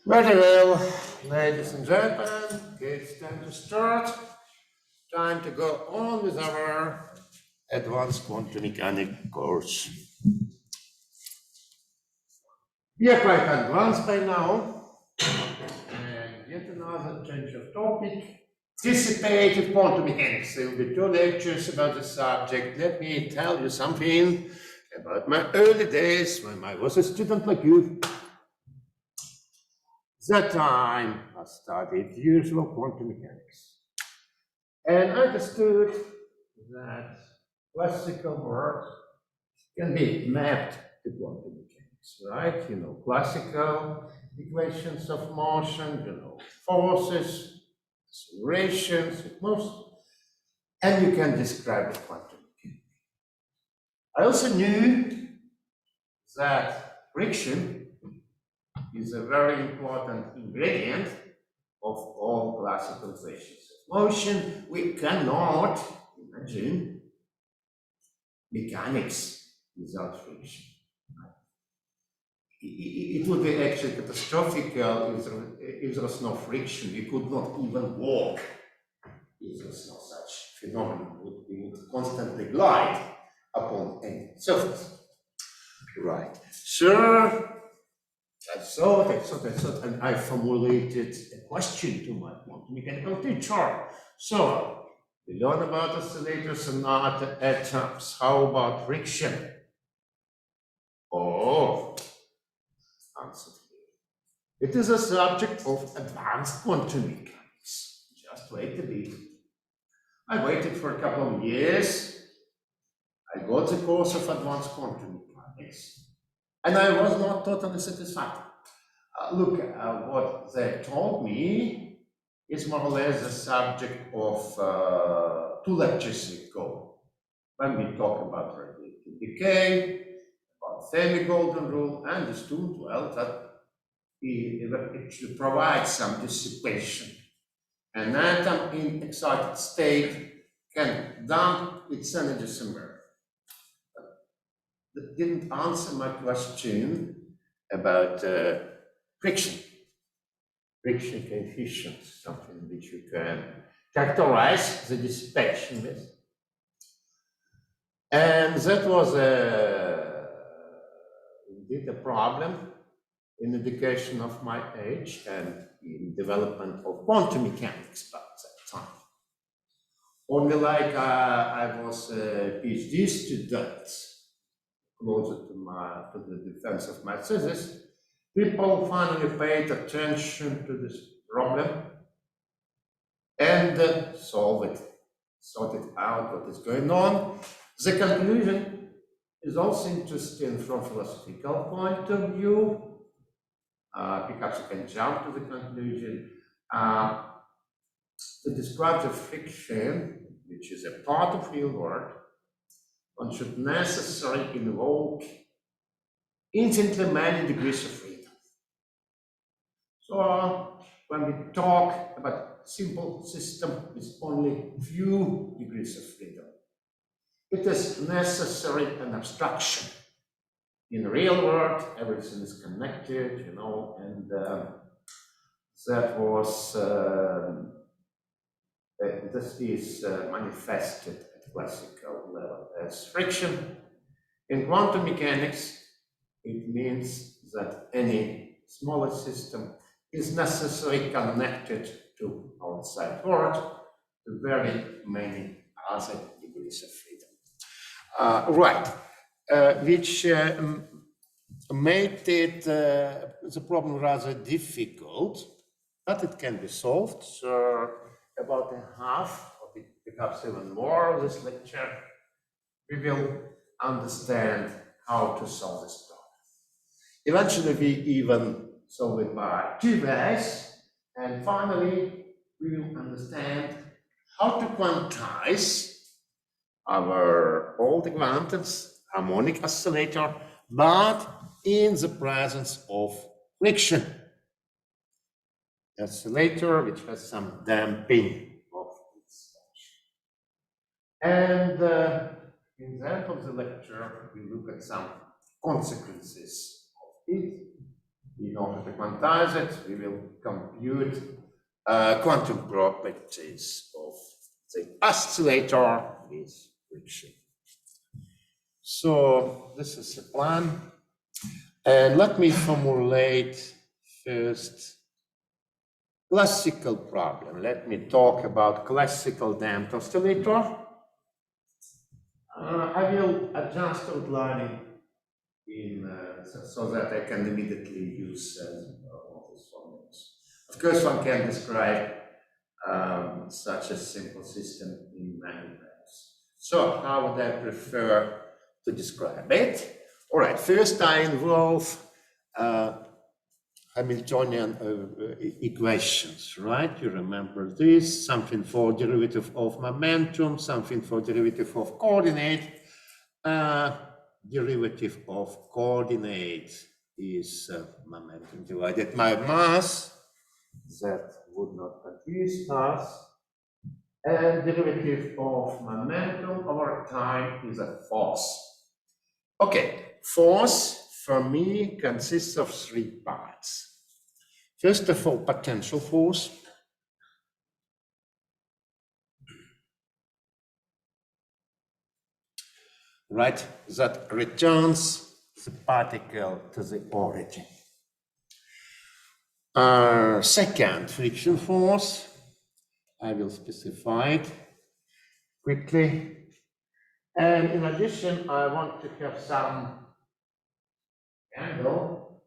Very well, ladies and gentlemen, it's time to start. Time to go on with our advanced quantum mechanics course. We are quite advanced by now, and yet another change of topic. Dissipated quantum mechanics. There will be 2 lectures about the subject. Let me tell you something about my early days when I was a student like you. That time I studied usual quantum mechanics. And I understood that classical work can be mapped to quantum mechanics, right? You know, classical equations of motion, forces, accelerations, motion, and you can describe the quantum mechanics. I also knew that friction is a very important ingredient of all classical equations of motion. We cannot imagine mechanics without friction. It would be actually catastrophic if there was no friction. We could not even walk if there was no such phenomenon. We would constantly glide upon any surface. Right. So I thought, and I formulated a question to my quantum mechanical teacher. So, we learn about oscillators and not atoms. How about friction? Oh, answered he. It is a subject of advanced quantum mechanics. Just wait a bit. I waited for a couple of years. I got the course of advanced quantum mechanics, and I was not totally satisfied. Look, what they told me is more or less the subject of 2 lectures ago, when we talk about radiative decay, about semi-golden rule, and understood well that it actually provides some dissipation. An atom in excited state can dump its energy somewhere. That didn't answer my question about friction coefficient, something which you can characterize the dissipation with. And that was indeed a problem in education of my age and in development of quantum mechanics by that time. Only like I was a PhD student, closer to the defense of my thesis, people finally paid attention to this problem and sorted out what is going on. The conclusion is also interesting from philosophical point of view. Perhaps you can jump to the conclusion. To describe the friction, which is a part of real world, one should necessarily invoke infinitely many degrees of freedom. So when we talk about simple system with only few degrees of freedom, it is necessary an abstraction. In the real world, everything is connected, and that was this is manifested at classical level as friction. In quantum mechanics, it means that any smaller system is necessarily connected to outside world to very many other degrees of freedom. Which made it the problem rather difficult, but it can be solved. So about a half, or perhaps even more of this lecture, we will understand how to solve this problem. Eventually, we even solve it by 2 ways, and finally, we will understand how to quantize our old quantities, harmonic oscillator, but in the presence of friction. Oscillator which has some damping of its action. And in the end of the lecture, we look at some consequences of it in order to quantize it, we will compute quantum properties of the oscillator with friction. So this is the plan. And let me formulate first classical problem. Let me talk about classical damped oscillator. I will adjust outlining so that I can immediately use all these formulas. Of course, one can describe such a simple system in many ways. So how would I prefer to describe it? All right, first I involve Hamiltonian equations, right? You remember this, something for derivative of momentum, something for derivative of coordinate. Derivative of coordinate is momentum divided by mass. That would not confuse us. And derivative of momentum over time is a force. Okay, force for me consists of three parts. First of all, potential force. Right, that returns the particle to the origin. Second, friction force. I will specify it quickly. And in addition, I want to have some angle.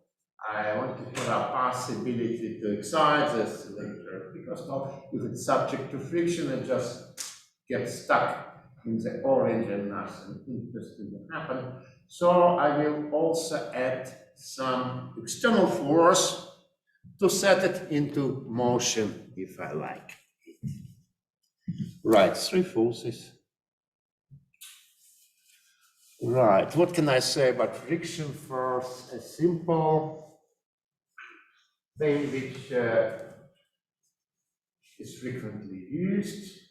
I want to have a possibility to excite the oscillator, because now if it's subject to friction, it just gets stuck in the orange and nothing interesting will happen. So I will also add some external force to set it into motion if I like it. Right, three forces. Right, what can I say about friction force? A simple thing which is frequently used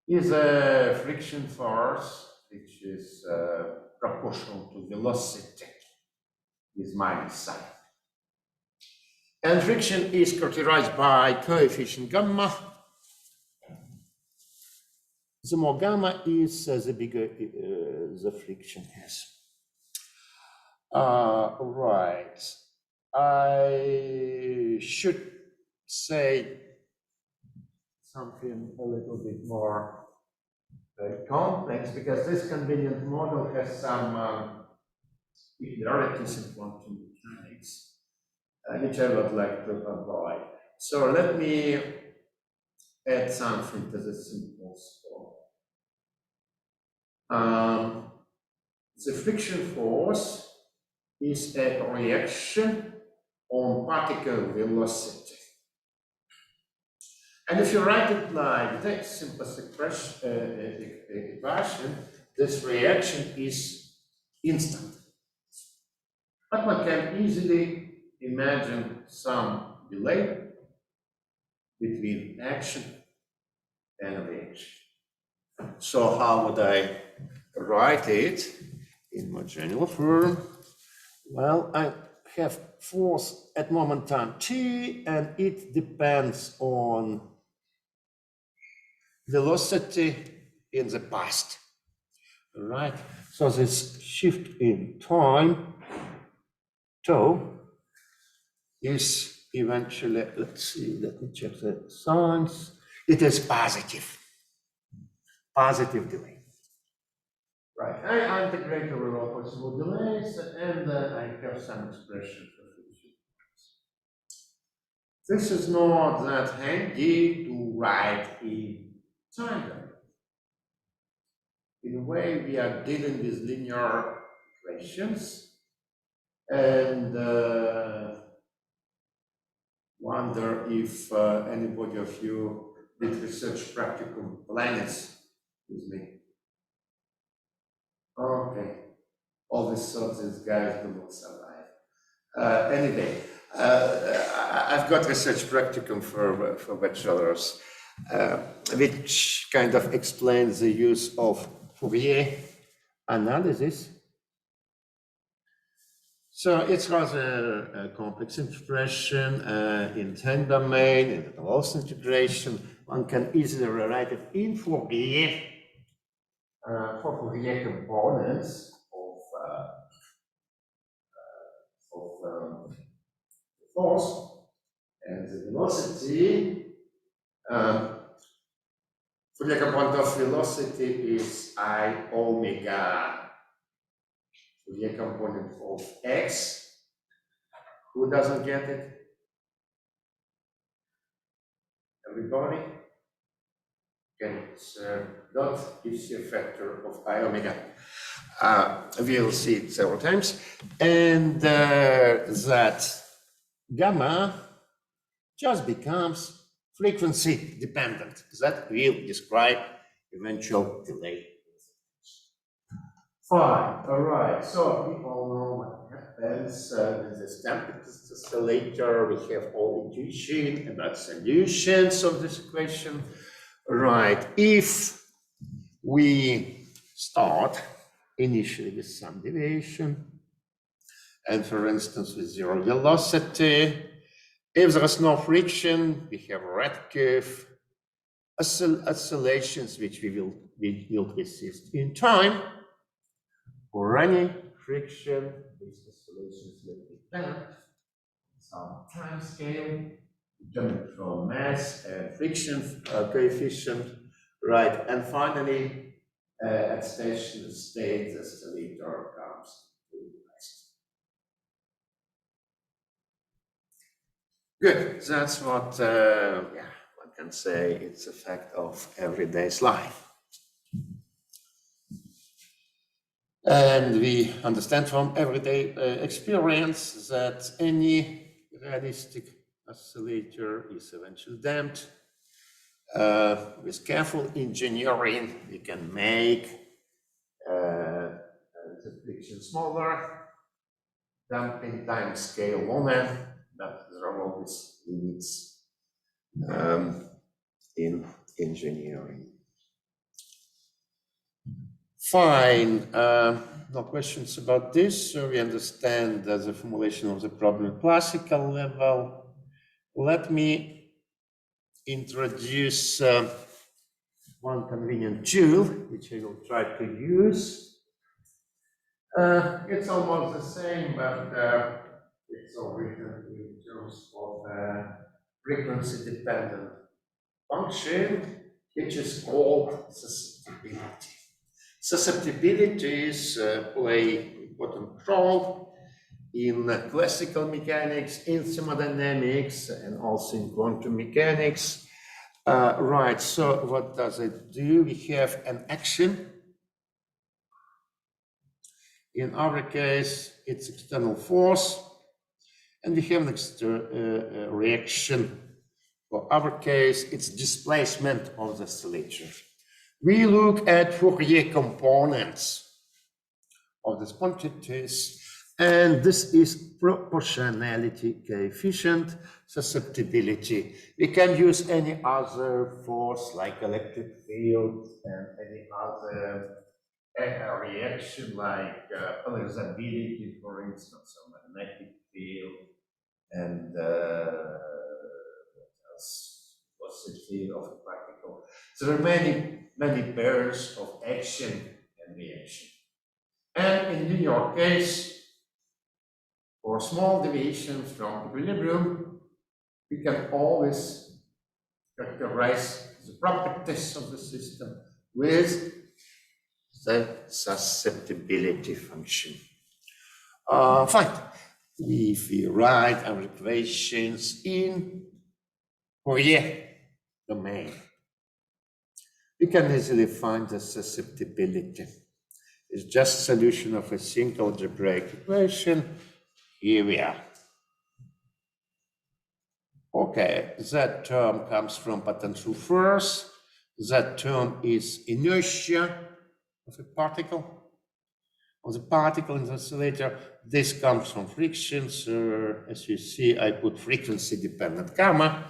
is a friction force which is proportional to velocity with minus sign. And friction is characterized by coefficient gamma. The more gamma is, the bigger the friction is. Right. I should say something a little bit more complex, because this convenient model has some peculiarities in quantum mechanics, which I would like to avoid. So let me add something to the simple story. The friction force is a reaction on particle velocity. And if you write it like this, simplest equation, this reaction is instant. But one can easily imagine some delay between action and reaction. So how would I write it in more general form? Well, I have force at moment time t, and it depends on velocity in the past. All right, so this shift in time, tau, is eventually, let's see, let me check the signs. It is positive delay. Right, I integrate over all possible delays, and I have some expression for friction. This is not that handy to write in time domain. In a way, we are dealing with linear equations, and wonder if anybody of you did research practicum planets with me. Okay, all these sorts of guys do not survive. Anyway, I've got research practicum for bachelors, which kind of explains the use of Fourier analysis So it's rather a complex expression in time domain, in the Gauss integration. One can easily rewrite it in Fourier for Fourier components of force and the velocity. Fourier component of velocity is I omega. Fourier component of x. Who doesn't get it? Everybody? Okay, so dot gives you a factor of I omega. We'll see it several times. And that gamma just becomes frequency dependent. That will describe eventual delay. Fine, all right. So we all know what happens with this temperature oscillator. We have all intuition about solutions of this equation. Right, if we start initially with some deviation, and for instance with zero velocity, if there is no friction, we have a red curve, oscillations which we will persist in time. For any friction, these oscillations will be bent some time scale determined from mass and friction coefficient, right? And finally, at station state, the oscillator comes to rest. Good. That's what one can say. It's a fact of everyday's life. And we understand from everyday experience that any realistic oscillator is eventually damped. With careful engineering, we can make the friction smaller, damping time scale longer, but there are always limits in engineering. Fine, no questions about this. So we understand the formulation of the problem at classical level. Let me introduce one convenient tool, which I will try to use. It's almost the same, but it's all written in terms of frequency-dependent function, which is called susceptibility. Susceptibilities play important role in classical mechanics, in thermodynamics, and also in quantum mechanics. Right, so what does it do? We have an action. In our case, it's external force, and we have an reaction. For our case, it's displacement of the oscillator. We look at Fourier components of these quantities, and this is proportionality coefficient, susceptibility. We can use any other force like electric field and any other reaction like polarizability, for instance, or magnetic field, and velocity of a particle. So there are many pairs of action and reaction. And in your case, for small deviations from equilibrium, we can always characterize the properties of the system with the susceptibility function. Fine. If we write our equations in Fourier domain, we can easily find the susceptibility. It's just solution of a single algebraic equation. Here we are. Okay, that term comes from potential force. That term is inertia of a particle. Of the particle in the oscillator. This comes from friction. So as you see, I put frequency-dependent gamma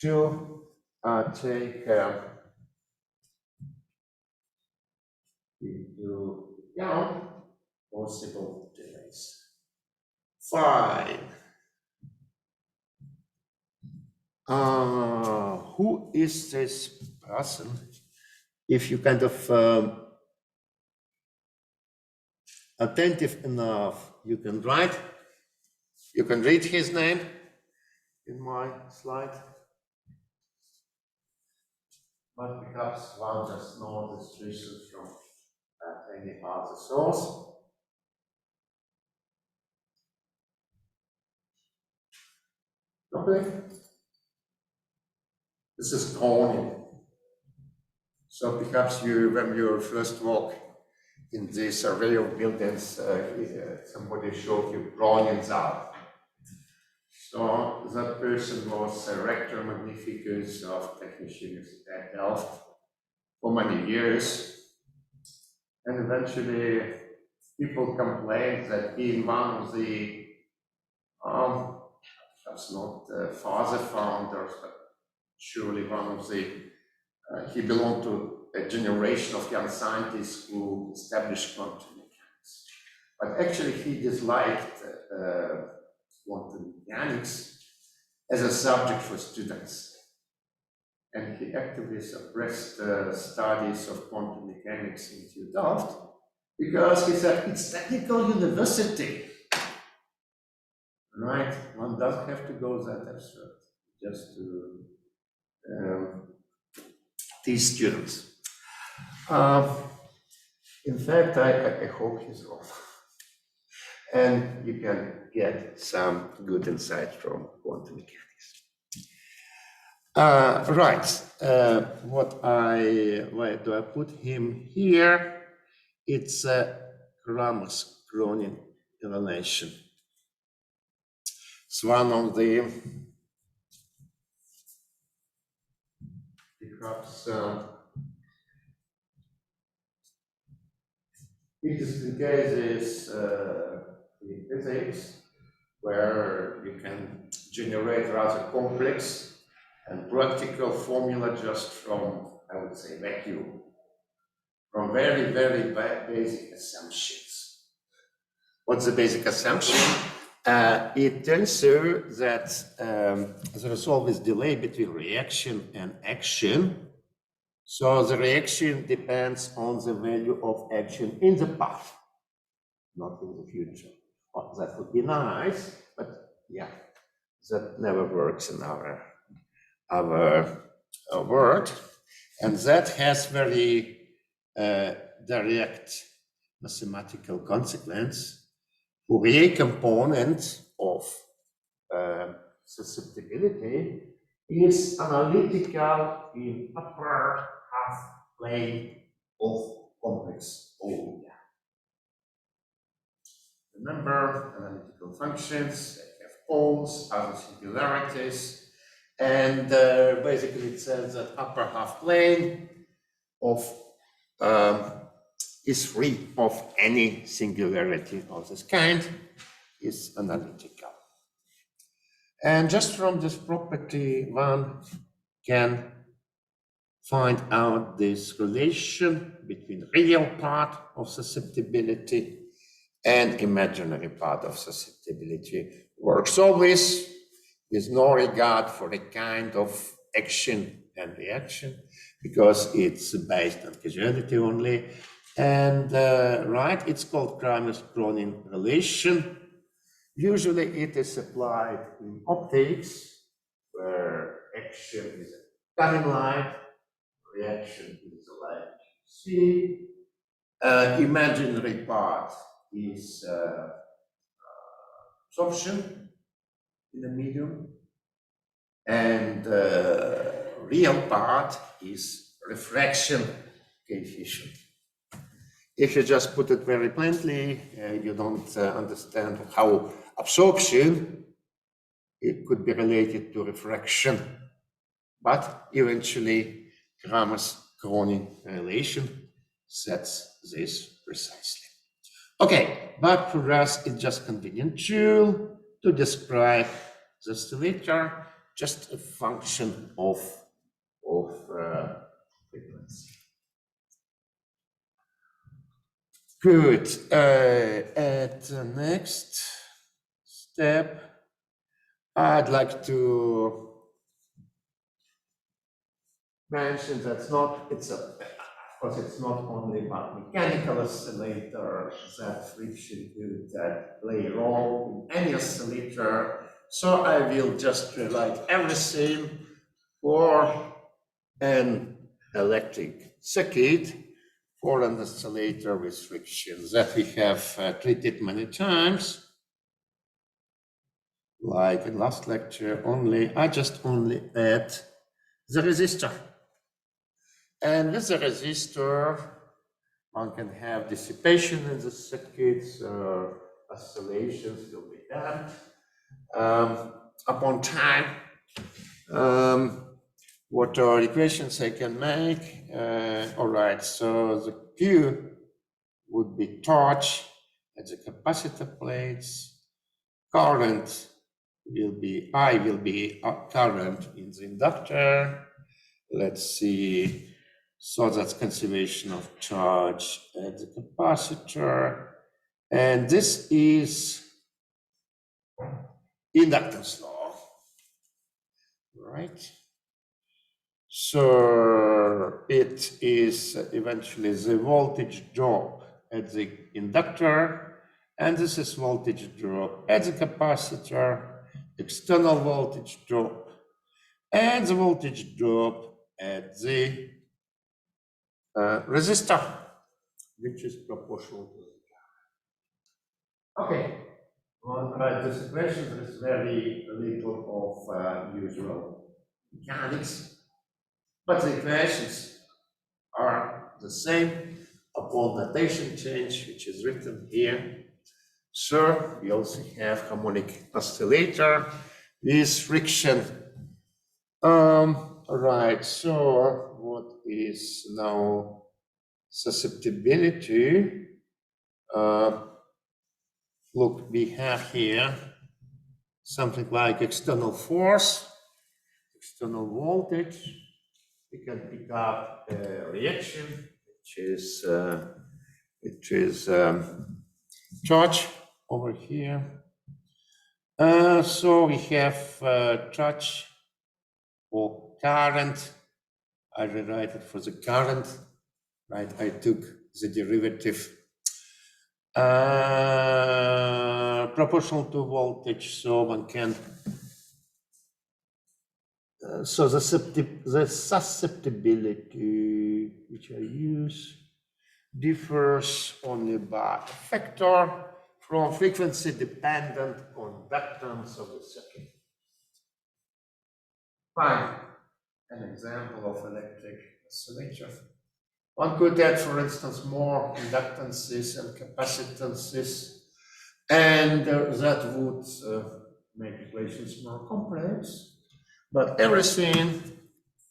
to take into account possible delays. Fine. Who is this person? If you kind of attentive enough, you can read his name in my slide. But perhaps one just knows this reason from any other source. Okay. This is Groningen. So perhaps when you first walk in this array of buildings, somebody showed you Groningen's out. So that person was a rector magnificus of Technische Universität Delft for many years. And eventually people complained that being one of the, perhaps not father founders, but surely one of the, he belonged to a generation of young scientists who established quantum mechanics. But actually he disliked quantum mechanics as a subject for students. And he actively suppressed studies of quantum mechanics in TU Delft because he said it's technical university. Right? One doesn't have to go that absurd just to teach students. In fact, I hope he's wrong. And you can get some good insight from quantum mechanics. Why do I put him here? It's a Kramers-Kronin relation. It's one of the perhaps interesting cases in physics where you can generate rather complex and practical formula just from, I would say, vacuum, from very, very basic assumptions. What's the basic assumption? It tells you that there is always delay between reaction and action. So the reaction depends on the value of action in the past, not in the future. Well, that would be nice, but yeah, that never works in our world. And that has very direct mathematical consequence. Fourier component of susceptibility is analytical in upper half plane of complex O. Remember, analytical functions, they have poles, other singularities, and basically it says that upper half plane of is free of any singularity of this kind, is analytical. And just from this property, one can find out this relation between real part of susceptibility and imaginary part of susceptibility. Works always with no regard for the kind of action and reaction, because it's based on causality only. And it's called Kramers-Kronin relation. Usually it is applied in optics, where action is a cutting light, reaction is the light you see. Imaginary part is absorption in the medium, and real part is refraction coefficient. If you just put it very plainly, you don't understand how absorption it could be related to refraction, but eventually Kramers-Kronin relation sets this precisely. Okay, but for us it's just convenient tool to describe the oscillator, just a function of frequency. Good. At the next step, I'd like to mention that's not, of course, it's not only about mechanical oscillator that friction that play a role in any oscillator. So I will just rewrite everything for an electric circuit for an oscillator with friction that we have treated many times. Like in last lecture, I just only add the resistor. And with the resistor, one can have dissipation in the circuit, so oscillations will be damped upon time. What are equations I can make? All right, so the Q would be torch at the capacitor plates. Current will be, I will be current in the inductor. Let's see. So that's conservation of charge at the capacitor. And this is inductance law, right? So it is eventually the voltage drop at the inductor, and this is voltage drop at the capacitor, external voltage drop, and the voltage drop at the resistor, which is proportional to the current. Okay, well, this equation is very little of usual mechanics, but the equations are the same upon notation change, which is written here. So we also have harmonic oscillator with friction. Right, so what is now susceptibility? Look, we have here something like external force, external voltage. We can pick up a reaction, which is charge over here. So we have charge or current. I rewrite it for the current, right? I took the derivative proportional to voltage, so one can. So the susceptibility which I use differs only by a factor from frequency dependent conductance of the circuit. Fine. An example of electric oscillator. One could add, for instance, more inductances and capacitances, and that would make equations more complex. But everything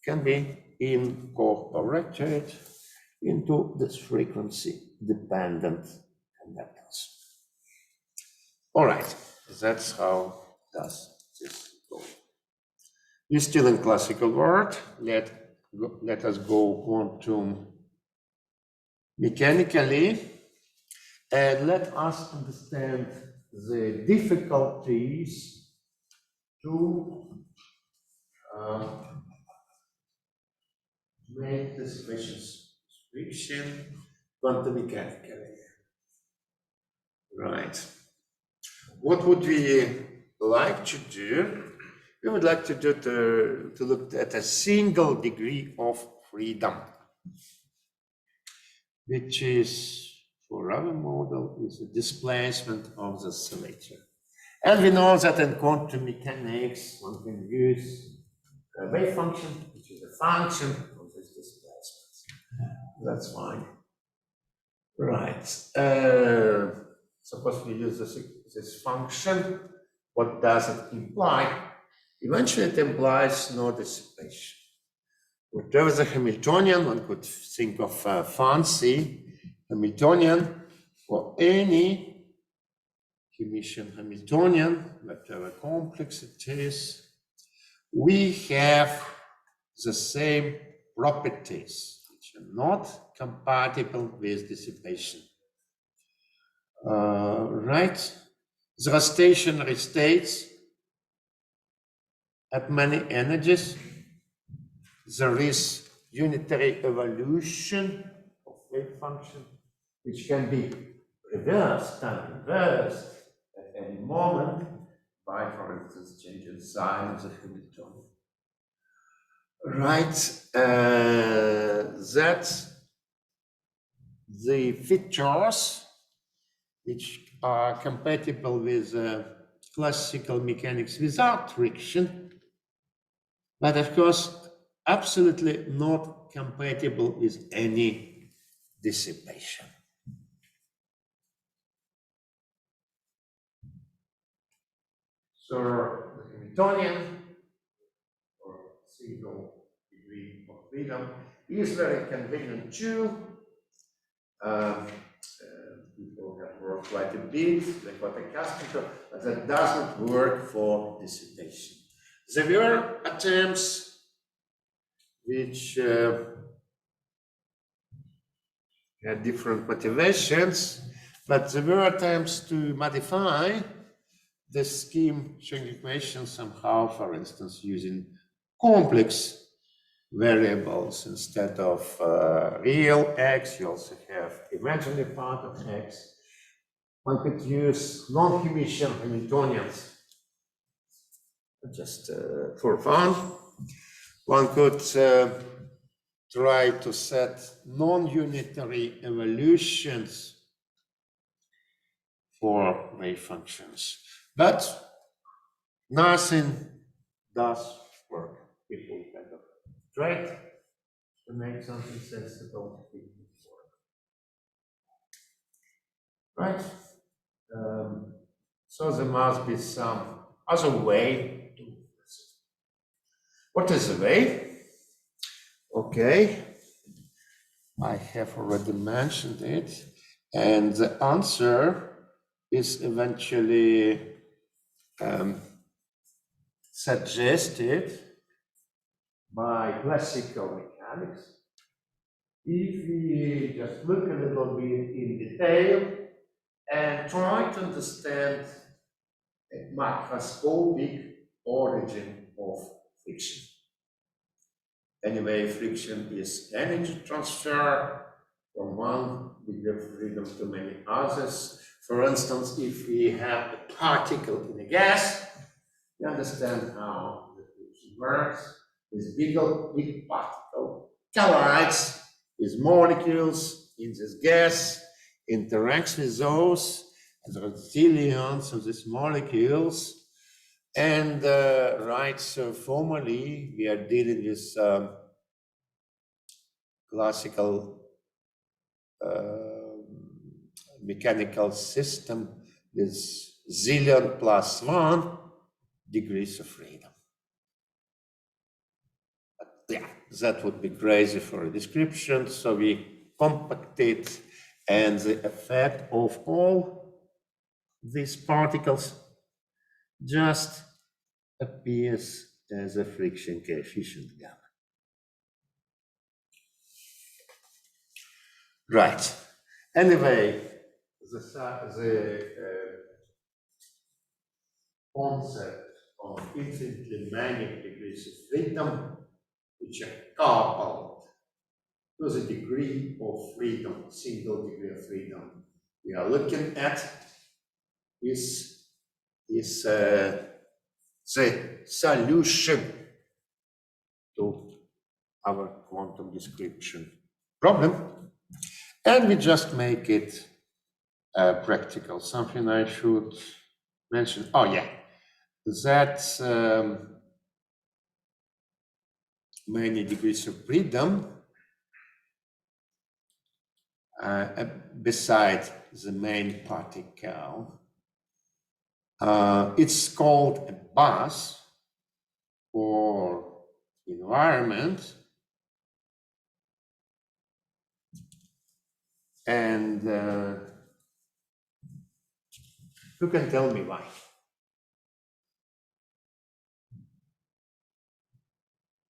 can be incorporated into this frequency-dependent conductance. All right, that's how does this go. We're still in classical world. Let us go quantum mechanically, and let us understand the difficulties to make this equations friction quantum mechanically. Right. What would we like to do? We would like to do to look at a single degree of freedom, which is, for our model, is the displacement of the oscillator. And we know that in quantum mechanics, one can use a wave function, which is a function of this displacement. That's fine. Right. Suppose we use this function. What does it imply? Eventually, it implies no dissipation. Whatever the Hamiltonian, one could think of a fancy Hamiltonian for any Hermitian Hamiltonian, whatever complex it is. We have the same properties, which are not compatible with dissipation. Right? There are stationary states at many energies. There is unitary evolution of wave function, which can be reversed, time reversed at any moment by, for instance, changing sign of the Hamiltonian. Right, that's the features which are compatible with classical mechanics without friction, but of course, absolutely not compatible with any dissipation. So the Hamiltonian, or single degree of freedom, is very convenient too. People have worked quite a bit, they got accustomed to, but that doesn't work for dissipation. There were attempts which had different motivations, but there were attempts to modify the scheme Schrödinger equation somehow, for instance, using complex variables instead of real x. You also have imaginary part of x. One could use non-Hermitian Hamiltonians just for fun. One could try to set non-unitary evolutions for wave functions, but nothing does work. People kind of try to make something sensible. Right? So there must be some other way to do this. What is the way? Okay, I have already mentioned it, and the answer is eventually suggested by classical mechanics. If we just look a little bit in detail and try to understand the macroscopic origin of friction. Anyway, friction is energy transfer from one degree of freedom to many others. For instance, if we have a particle in a gas, you understand how the friction works. This big particle collides with molecules in this gas, interacts with those, and there are zillions of these molecules. And right, so formally, we are dealing with classical mechanical system with zillion plus 1 degrees of freedom. But yeah, that would be crazy for a description, so we compact it, and the effect of all these particles just appears as a friction coefficient gamma. Right. Anyway, the concept of infinitely many degrees of freedom, which are coupled to the degree of freedom, single degree of freedom we are looking at, is the solution to our quantum description problem. And we just make it practical. Something I should mention. Oh, yeah. That many degrees of freedom, beside the main particle, it's called a bus or environment. And who can tell me why?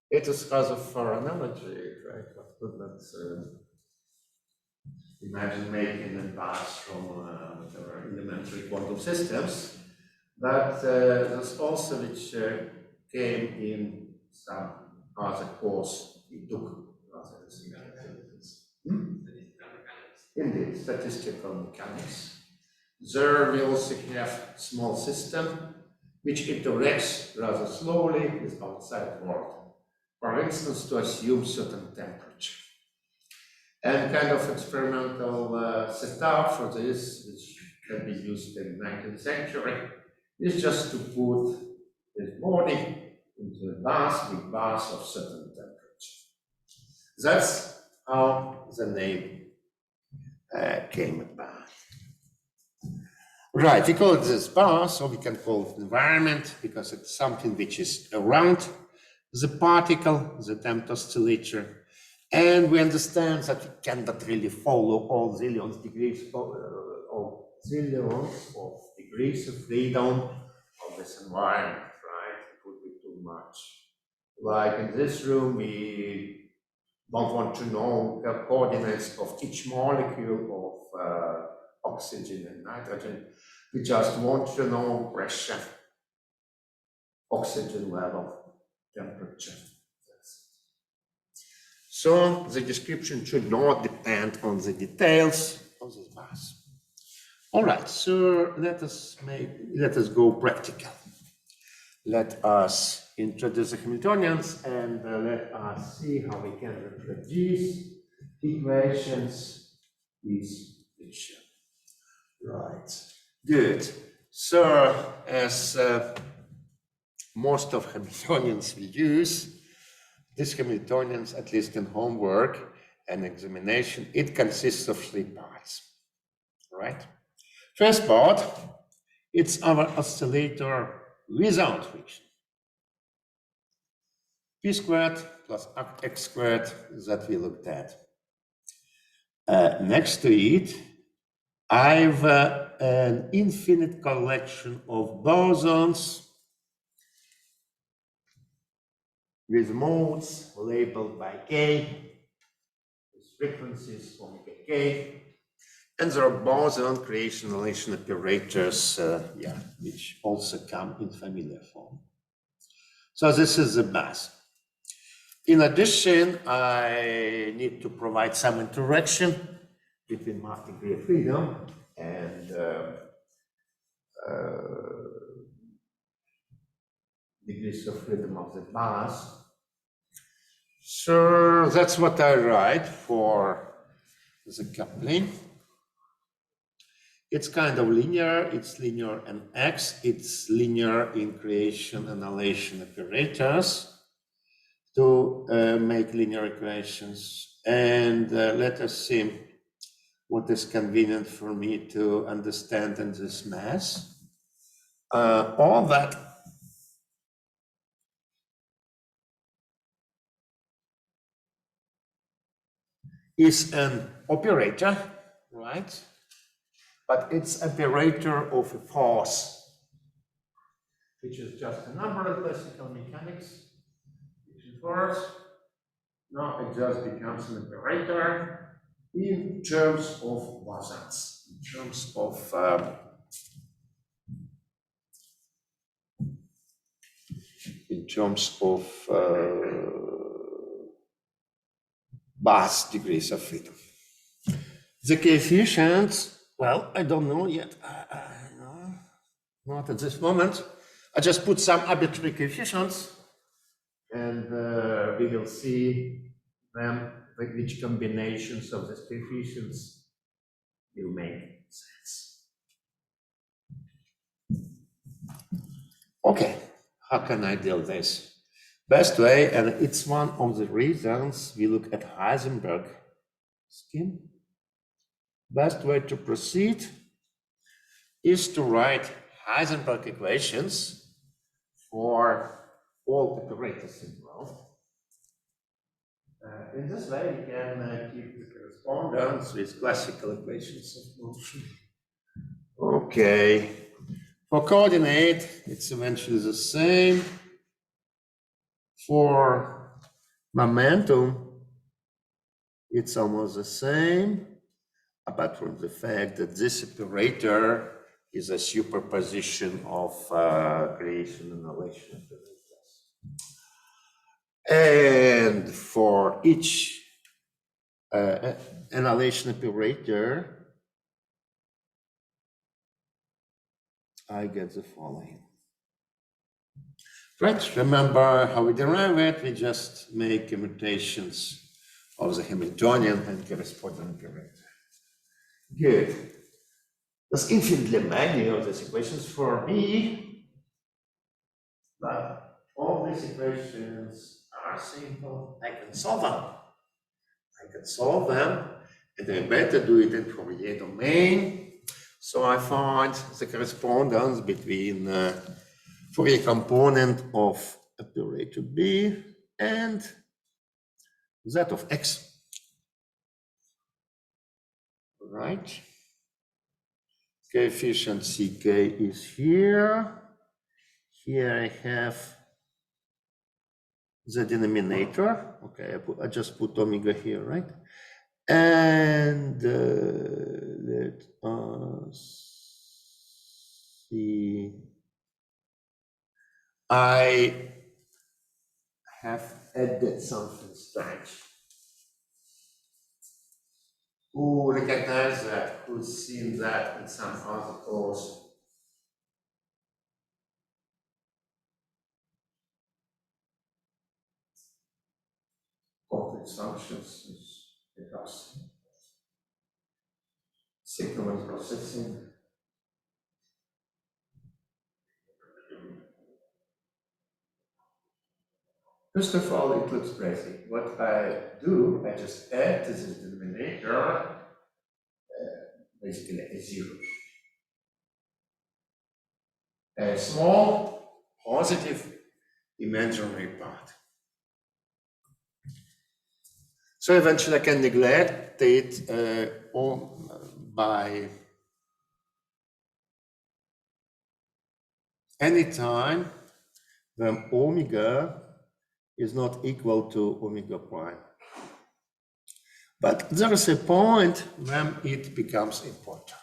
It is because of our analogy, right? Of goodness. imagine making a bus from whatever elementary quantum systems, but there's also which came in some other course we took. Indeed, statistical mechanics. There we also have small system which interacts rather slowly with outside world. For instance, to assume certain temperature. And kind of experimental setup for this, which can be used in the 19th century, is just to put this body into a bath with bath of certain temperature. That's how the name came about. Right, we call it this bath, or we can call it environment, because it's something which is around the particle, the damped oscillator, and we understand that we cannot really follow all zillions of degrees of freedom of this environment, right? It would be too much. Like in this room, we don't want to know the coordinates of each molecule of oxygen and nitrogen. We just want to know pressure, oxygen level, temperature. So the description should not depend on the details of this mass. All right, so let us go practical. Let us introduce the Hamiltonians and let us see how we can reproduce equations with each other. Right, good. So as most of Hamiltonians we use, these Hamiltonians, at least in homework and examination, it consists of 3 parts, right? First part, it's our oscillator without friction. P squared plus x squared that we looked at. Next to it, I've an infinite collection of bosons with modes labeled by k, with frequencies omega k, and there are boson creation relation operators, which also come in familiar form. So this is the base. In addition, I need to provide some interaction between mass degree of freedom and degrees of freedom of the mass. So that's what I write for the coupling. It's kind of linear, it's linear in X, it's linear in creation and annihilation operators to make linear equations. And let us see what is convenient for me to understand in this mass. All that is an operator, right? But it's operator of a force, which is just a number in classical mechanics, which is force. Now it just becomes an operator in terms of bosons, in terms of Bass degrees of freedom. The coefficients, well, I don't know yet. No, not at this moment. I just put some arbitrary coefficients, and we will see them, like which combinations of these coefficients will make sense. Okay, how can I deal with this? Best way, and it's one of the reasons we look at Heisenberg scheme. Best way to proceed is to write Heisenberg equations for all operators involved. In this way, we can keep the correspondence with classical equations of motion. Okay. For coordinate, it's eventually the same. For momentum, it's almost the same. apart from the fact that this operator is a superposition of creation and annihilation operators. And for each annihilation operator, I get the following. Right, remember how we derive it? We just make commutations of the Hamiltonian and corresponding operator. Good. There's infinitely many of these equations for B, but all these equations are simple. I can solve them. And I better do it in Fourier domain. So I find the correspondence between Fourier component of operator B and that of X. Right? Coefficient Ck is here. Here I have the denominator. Okay, I just put omega here, right? And let us see. I have added something strange. Who recognize that? Who's seen that in some other course? Complex functions is perhaps signal processing. First of all, it looks crazy. What I do, I just add to this denominator basically a zero. A small positive imaginary part. So eventually I can neglect it by any time when omega is not equal to omega prime. But there is a point when it becomes important.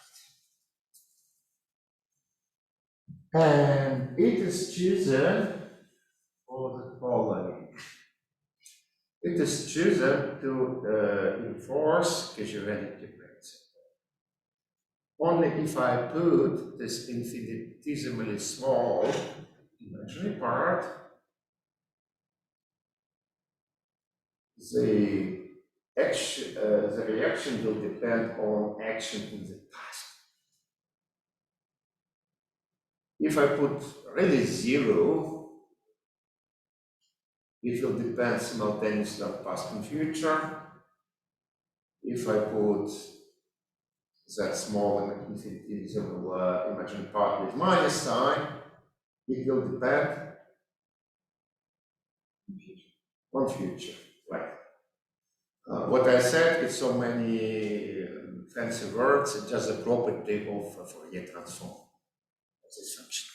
And it is chosen for the following. It is chosen to enforce causality principle. Only if I put this infinitesimally small imaginary part, the reaction will depend on action in the past. If I put really zero, it will depend simultaneously on past and future. If I put that small infinitesimal imaginary part with minus sign, it will depend on future, right? What I said is so many fancy words, it's just a property of Fourier transform of this function.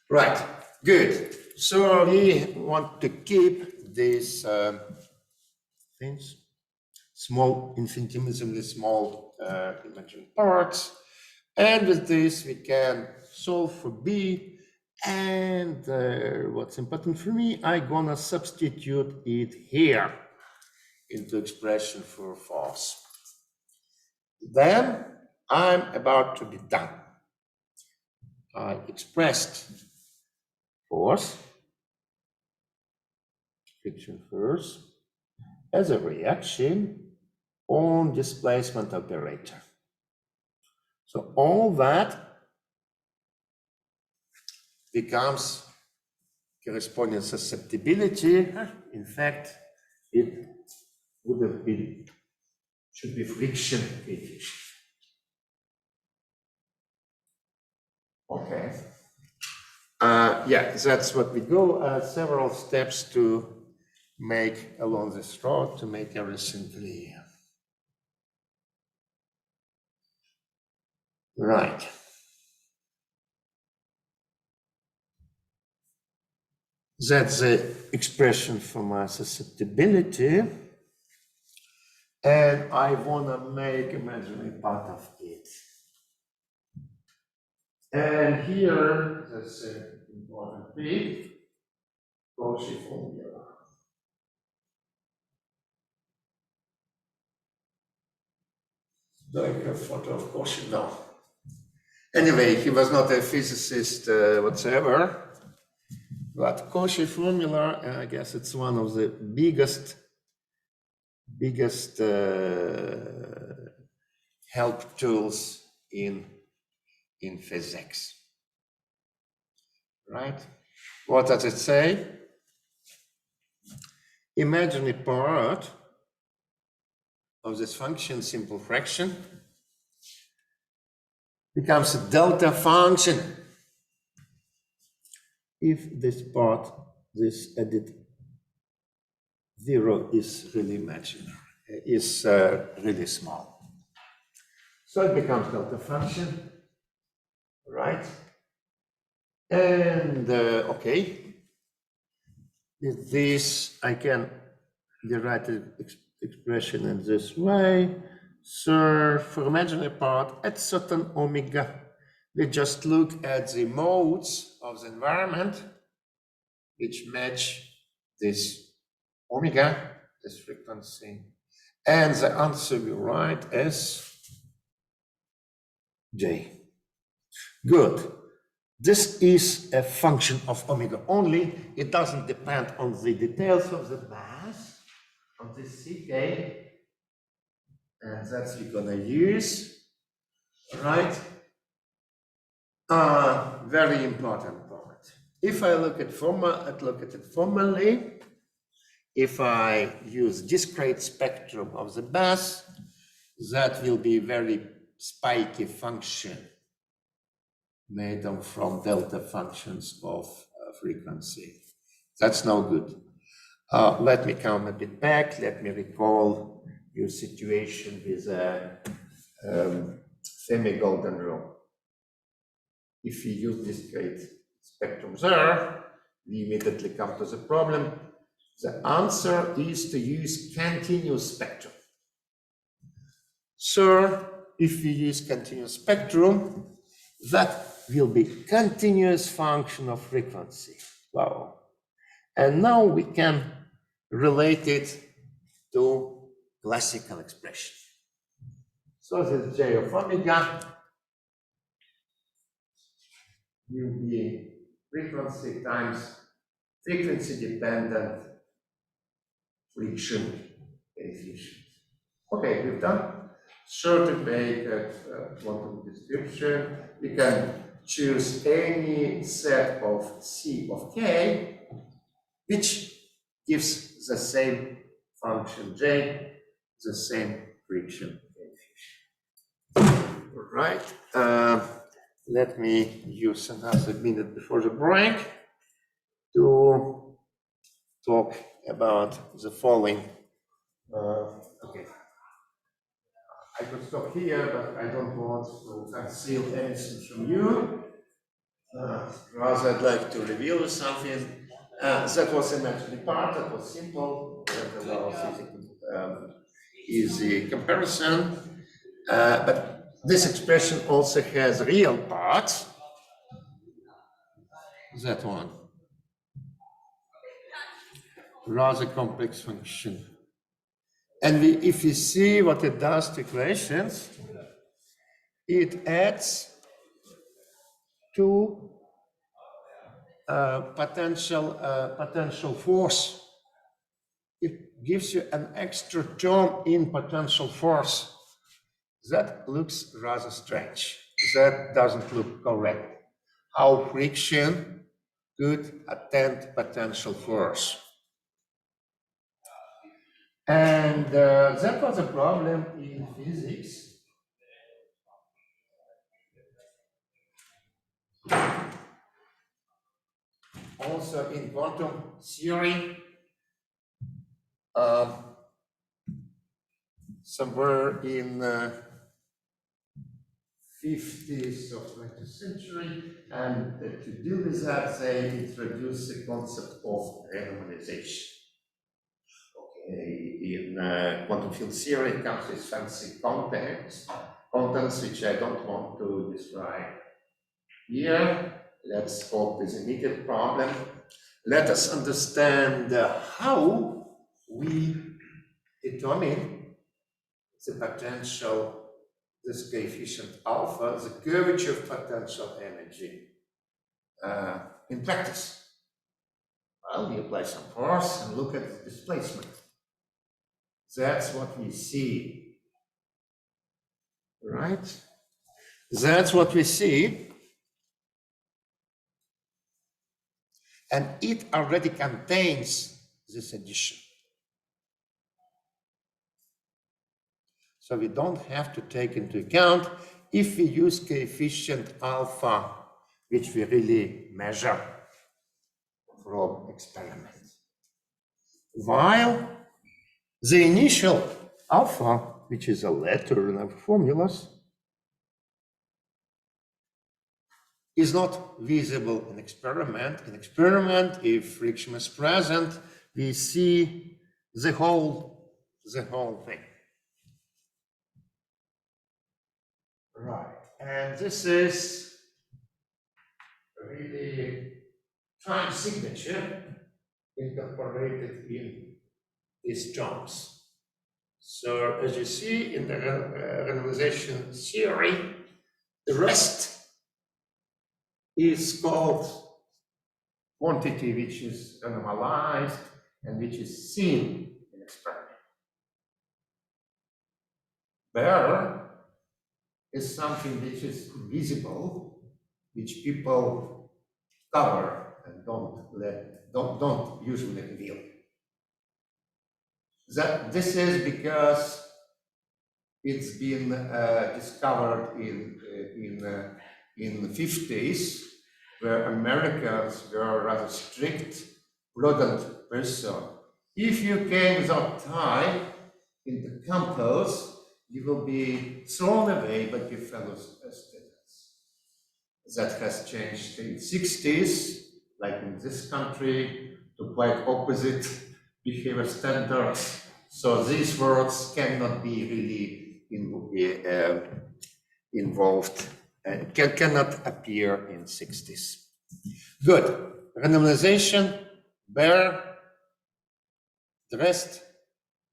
Right, good. So we want to keep these things, small, infinitesimally small imaginary parts. And with this, we can solve for B. And what's important for me, I'm gonna substitute it here into expression for force. Then I'm about to be done. I expressed force, friction force, as a reaction on displacement operator. So all that becomes corresponding susceptibility. In fact, it would have been, should be friction coefficient. Okay. Yeah, that's what we go. Several steps to make along this road to make everything clear. Right. That's the expression for my susceptibility. and I want to make imaginary part of it. And here, that's an important bit, Cauchy formula. Do I have a photo of Cauchy? No. Anyway, he was not a physicist whatsoever, but Cauchy formula, I guess it's one of the biggest help tools in physics, right? What does it say? Imagine a part of this function, simple fraction, becomes a delta function if this part, this added zero is really imaginary, is really small. So it becomes delta function, right? And okay, with this I can derive the expression in this way. So for imaginary part at certain omega, we just look at the modes of the environment which match this omega, this frequency, and the answer we write as J. Good. This is a function of omega only. It doesn't depend on the details of the mass, on this CK, and that's we're gonna use, right? Very important part. If I look at it formally, if I use discrete spectrum of the mass, that will be very spiky function made from delta functions of frequency. That's no good. Let me come a bit back. Let me recall your situation with a semi-golden rule. If we use discrete spectrum there, we immediately come to the problem. The answer is to use continuous spectrum. So if we use continuous spectrum, that will be continuous function of frequency. Wow. And now we can relate it to classical expression. So this J of omega will be frequency times frequency dependent friction coefficient. Okay, we've done. So to make a quantum description, we can choose any set of C of K, which gives the same function J, the same friction coefficient. All right. Let me use another minute before the break to talk about the following. Okay. I could stop here, but I don't want to conceal anything from you. Rather, I'd like to reveal something. That was imaginary part, that was simple, that allows easy comparison. But this expression also has real parts. That one. Rather complex function. And if we see what it does to equations, it adds two potential force. It gives you an extra term in potential force. That looks rather strange. That doesn't look correct. How friction could attend potential force. And that was a problem in physics. Also in quantum theory, somewhere in 50s of 20th century, and to deal with that, they introduced the concept of randomization. in quantum field theory comes with fancy contents which I don't want to describe here. Let's solve this immediate problem. Let us understand how we determine the potential, this coefficient alpha, the curvature of potential energy in practice. Well, we apply some force and look at the displacement. That's what we see, right? That's what we see. And it already contains this addition. So we don't have to take into account if we use coefficient alpha, which we really measure from experiments. While the initial alpha, which is a letter in our formulas, is not visible in experiment. In experiment, if friction is present, we see the whole thing. Right, and this is really time signature incorporated in these terms. So as you see in the randomization theory, the rest is called quantity which is normalized and which is seen in experiment. Bearer is something which is invisible, which people cover and don't usually reveal. This is because it's been discovered in the 50s, where Americans were rather strict, prudent person. If you came without tie in the campus, you will be thrown away by your fellow students. That has changed in the 60s, like in this country, to quite opposite behavior standards. So these words cannot be really involved, cannot appear in 60s. Good. Randomization, bear, the rest,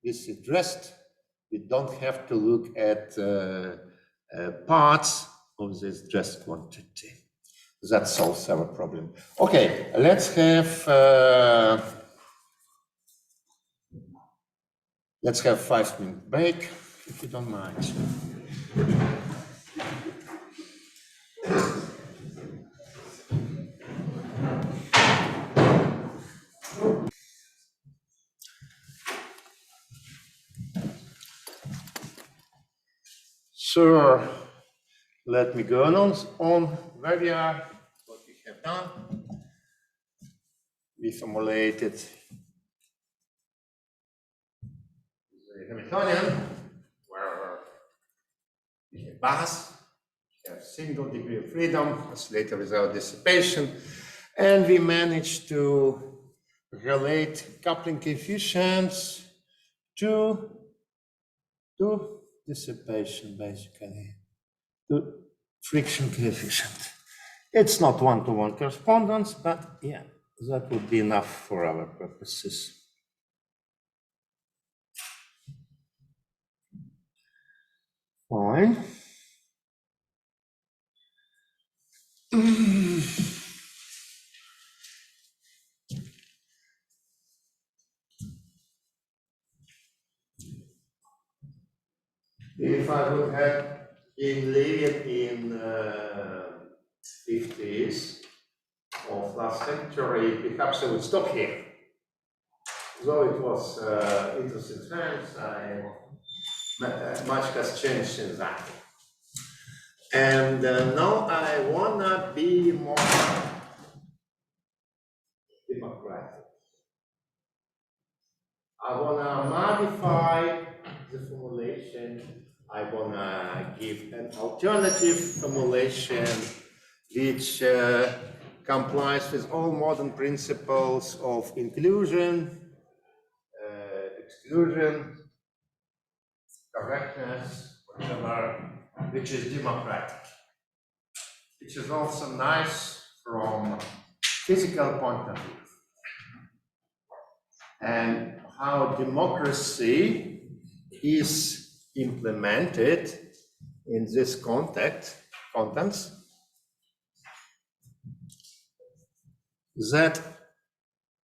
this is dressed. We don't have to look at parts of this dressed quantity. That solves our problem. Okay, let's have 5-minute break, if you don't mind. So let me go on where we are, what we have done. We formulated the Hamiltonian, where we have mass, we have single degree of freedom, oscillator without dissipation, and we managed to relate coupling coefficients to dissipation, basically, to friction coefficient. It's not one-to-one correspondence, but yeah, that would be enough for our purposes. Fine. If I would have been living in 50s of last century, perhaps I would stop here. Though it was interesting times, much has changed since that. And now I wanna be more democratic. I wanna modify the formulation. I wanna give an alternative formulation which complies with all modern principles of inclusion, exclusion, correctness, whatever, which is democratic. Which is also nice from physical point of view. And how democracy is implemented in this contents, that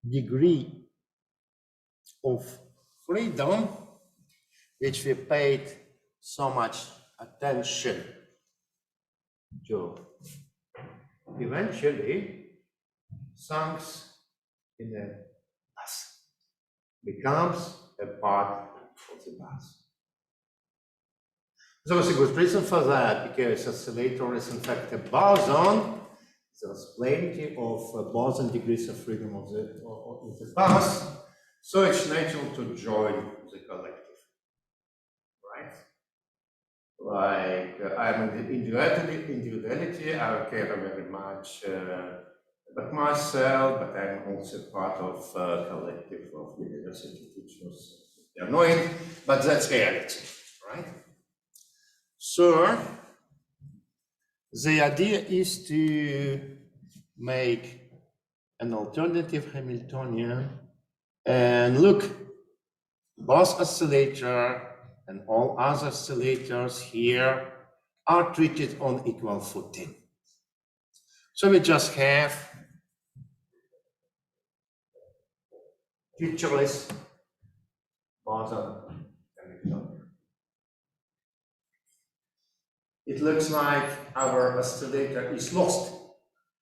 degree of freedom which we paid so much attention to eventually sinks in a bus, becomes a part of the bus. There's a good reason for that, because oscillator is in fact a boson. There's plenty of boson degrees of freedom of the bus, so it's natural to join the collective, right? Like I'm in individuality, I care very much about myself, but I'm also part of a collective of university teachers. They're annoying, but that's reality, right? So the idea is to make an alternative Hamiltonian and look, both oscillator and all other oscillators here are treated on equal footing. So we just have featureless boson Hamiltonian. It looks like our oscillator is lost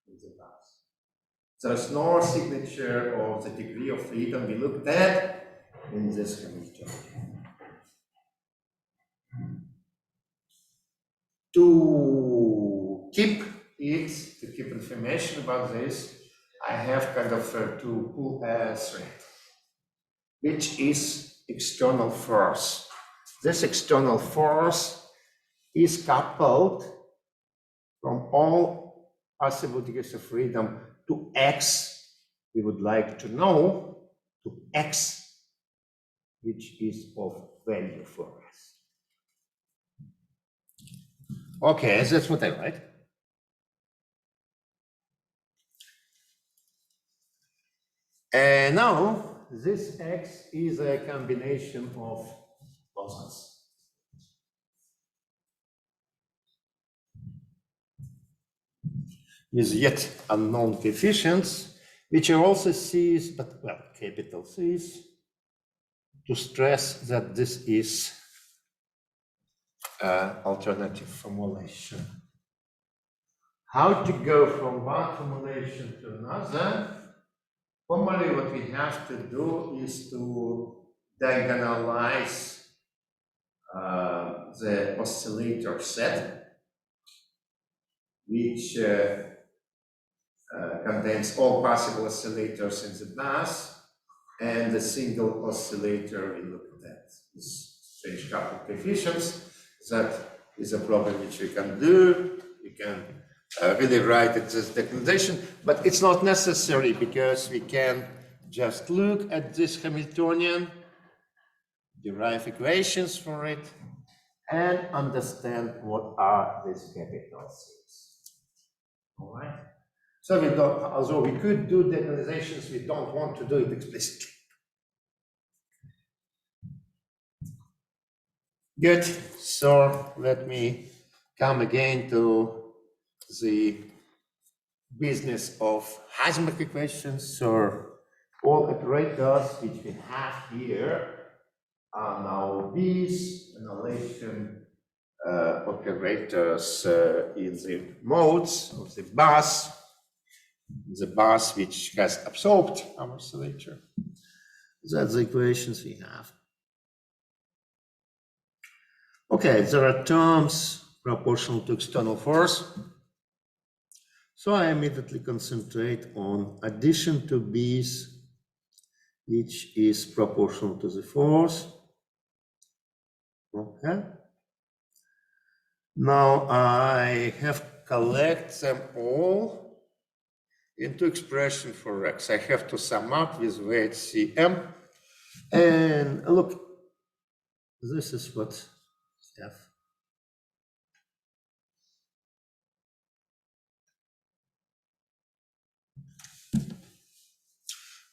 in the bus. There's no signature of the degree of freedom we looked at in this Hamiltonian. To keep information about this, I have kind of to pull a thread, which is external force. This external force is coupled from all possible degrees of freedom to x, we would like to know, to x, which is of value for us. Okay, that's what I write. And now, this x is a combination of bosons. With yet unknown coefficients, which are also C's, but well, capital C's, to stress that this is an alternative formulation. How to go from one formulation to another? Formally, what we have to do is to diagonalize the oscillator set, which contains all possible oscillators in the bus, and the single oscillator we looked at is strange coupled coefficients. That is a problem which we can do. We can really write it as declination, but it's not necessary because we can just look at this Hamiltonian, derive equations for it, and understand what are these capital C's. All right. So we don't, although we could do declinations, we don't want to do it explicitly. Good. So let me come again to the business of Heisenberg equations. So all operators which we have here are now these annihilation operators in the modes of the bus which has absorbed our oscillator. That's the equations we have. Okay, there are terms proportional to external force. So I immediately concentrate on addition to B's, which is proportional to the force. Okay. Now I have collect them all into expression for x. I have to sum up with weight Cm And look, this is what we have.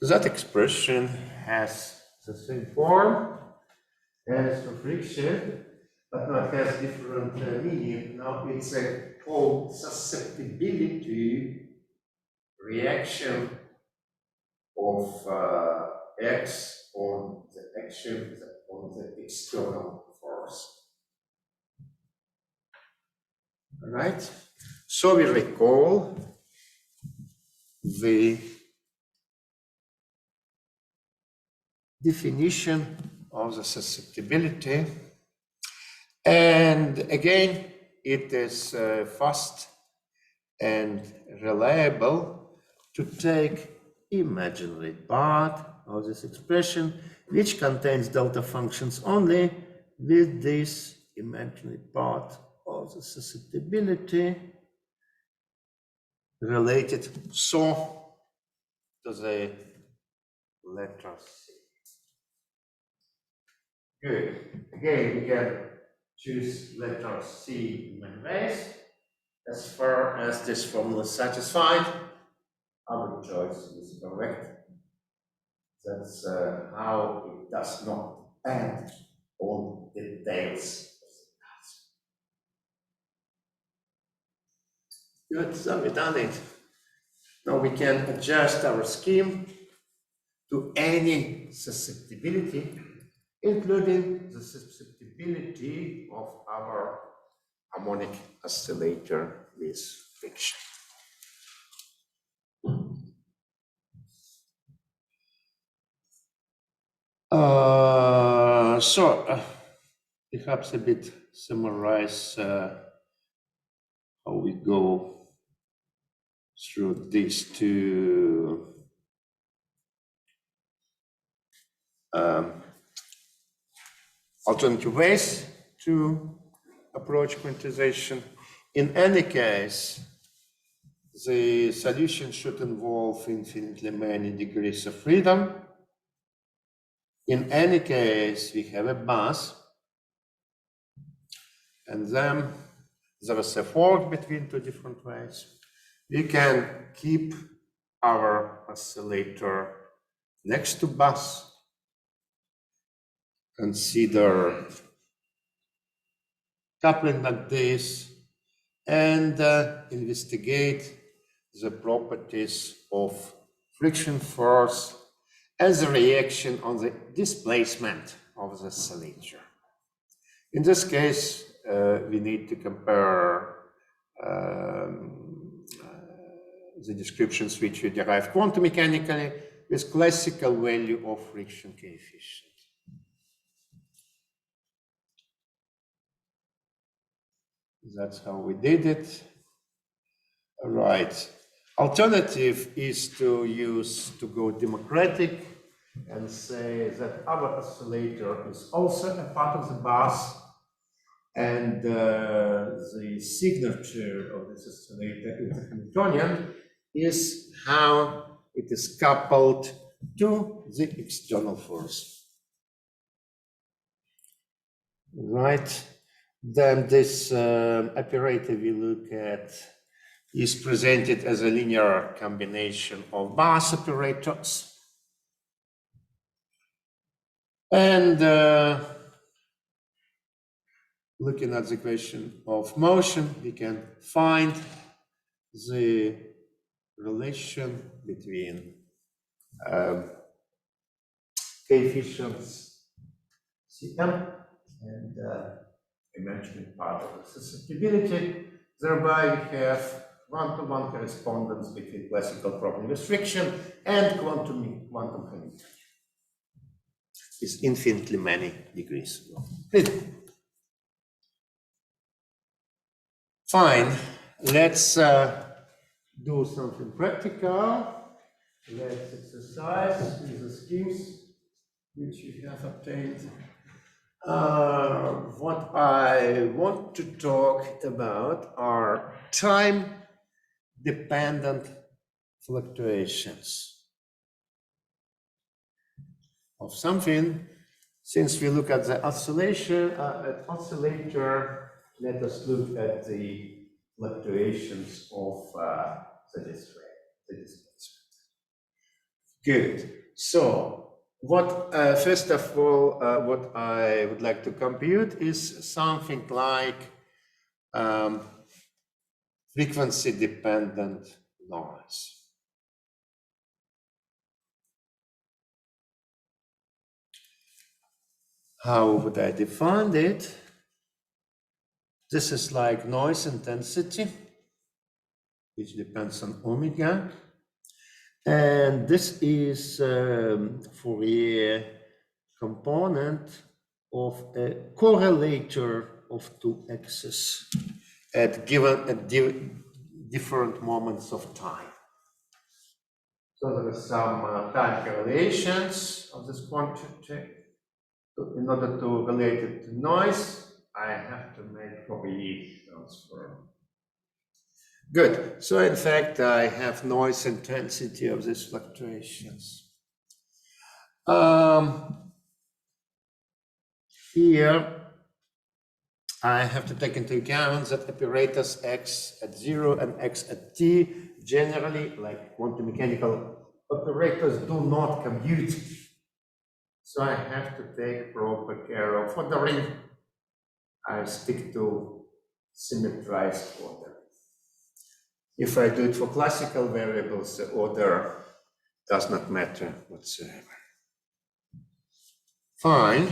That expression has the same form as for friction, but now it has different meaning. Now it's called susceptibility reaction of X on the action on the external force. All right? So we recall the definition of the susceptibility. And again, it is fast and reliable to take imaginary part of this expression, which contains delta functions only with this imaginary part of the susceptibility related so to the letter C. Good. Again, we can choose letter C in many ways. As far as this formula is satisfied, our choice is correct. That's how it does not depend on details. Good, so we've done it. Now we can adjust our scheme to any susceptibility, including the susceptibility of our harmonic oscillator with friction. Perhaps a bit summarize how we go through these two alternative ways to approach quantization. In any case, the solution should involve infinitely many degrees of freedom. In any case, we have a bus, and then there is a fork between two different ways. We can keep our oscillator next to bus, consider coupling like this, and investigate the properties of friction force as a reaction on the displacement of the oscillator. In this case, we need to compare the descriptions which we derive quantum mechanically with classical value of friction coefficient. That's how we did it. All right. Alternative is to go democratic and say that our oscillator is also a part of the bus, and the signature of this oscillator in the Hamiltonian is how it is coupled to the external force. Right. Then this operator we look at is presented as a linear combination of bus operators. And looking at the question of motion, we can find the relation between coefficients Cm and imaginary part of the susceptibility. Thereby, we have one-to-one correspondence between classical problem restriction and quantum Hamiltonian. It's infinitely many degrees. Fine. Let's do something practical. Let's exercise with the schemes which we have obtained. What I want to talk about are time-dependent fluctuations. of something. Since we look at the oscillator, let us look at the fluctuations of the displacement. Good. So, first of all, what I would like to compute is something like frequency-dependent noise. How would I define it? This is like noise intensity, which depends on omega. And this is Fourier component of a correlator of two x's at different moments of time. So there are some time correlations of this quantity. In order to relate it to noise, I have to make Fourier transform. Good. So in fact, I have noise intensity of these fluctuations. Here, I have to take into account that operators x at 0 and x at t generally, like quantum mechanical operators, do not commute. So I have to take proper care of ordering. I stick to symmetrized order. If I do it for classical variables, the order does not matter whatsoever. Fine.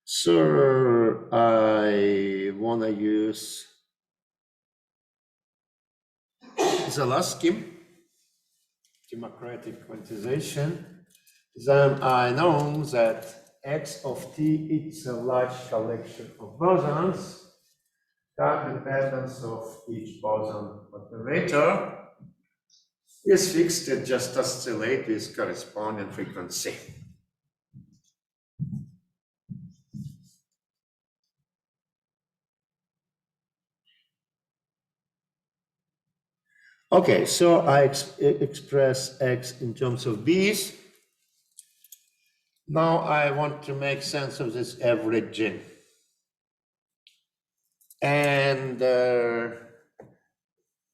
So I want to use the last scheme, democratic quantization. Then I know that x of t is a large collection of bosons. Time dependence of each boson operator is fixed, it just oscillates with corresponding frequency. Okay, so I express x in terms of b's. Now I want to make sense of this averaging. And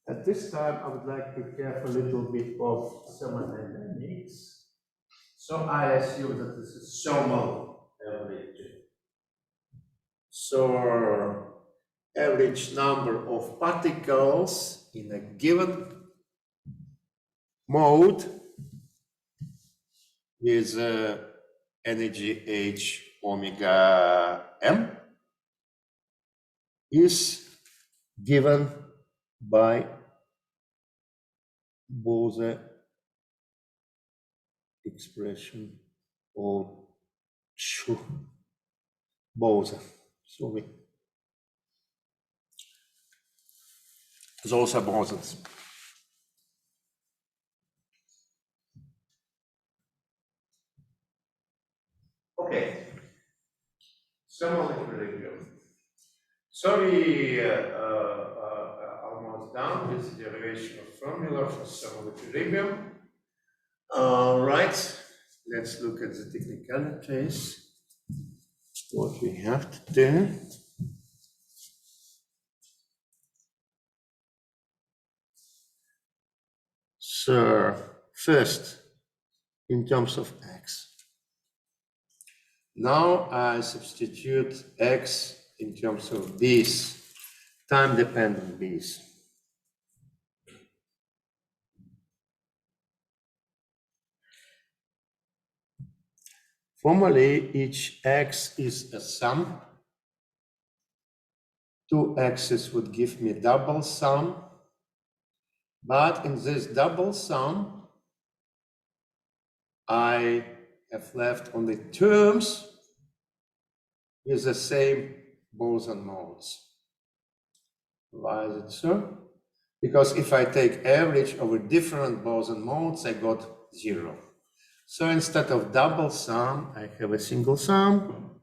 at this time, I would like to have a little bit of thermodynamics. So I assume that this is thermal averaging. So average number of particles in a given mode is energy h omega m is given by Bose expression of Bose. Sorry. Those are bosons. Okay. Thermal equilibrium. Sorry, almost done with the derivation of formula for thermal equilibrium. All right, let's look at the technicalities. What we have to do. So, first, in terms of x. Now I substitute x in terms of b's, time-dependent b's. Formally, each x is a sum. Two x's would give me double sum. But in this double sum, I have left only terms with the same boson modes. Why is it so? Because if I take average over different boson modes, I got 0. So instead of double sum, I have a single sum.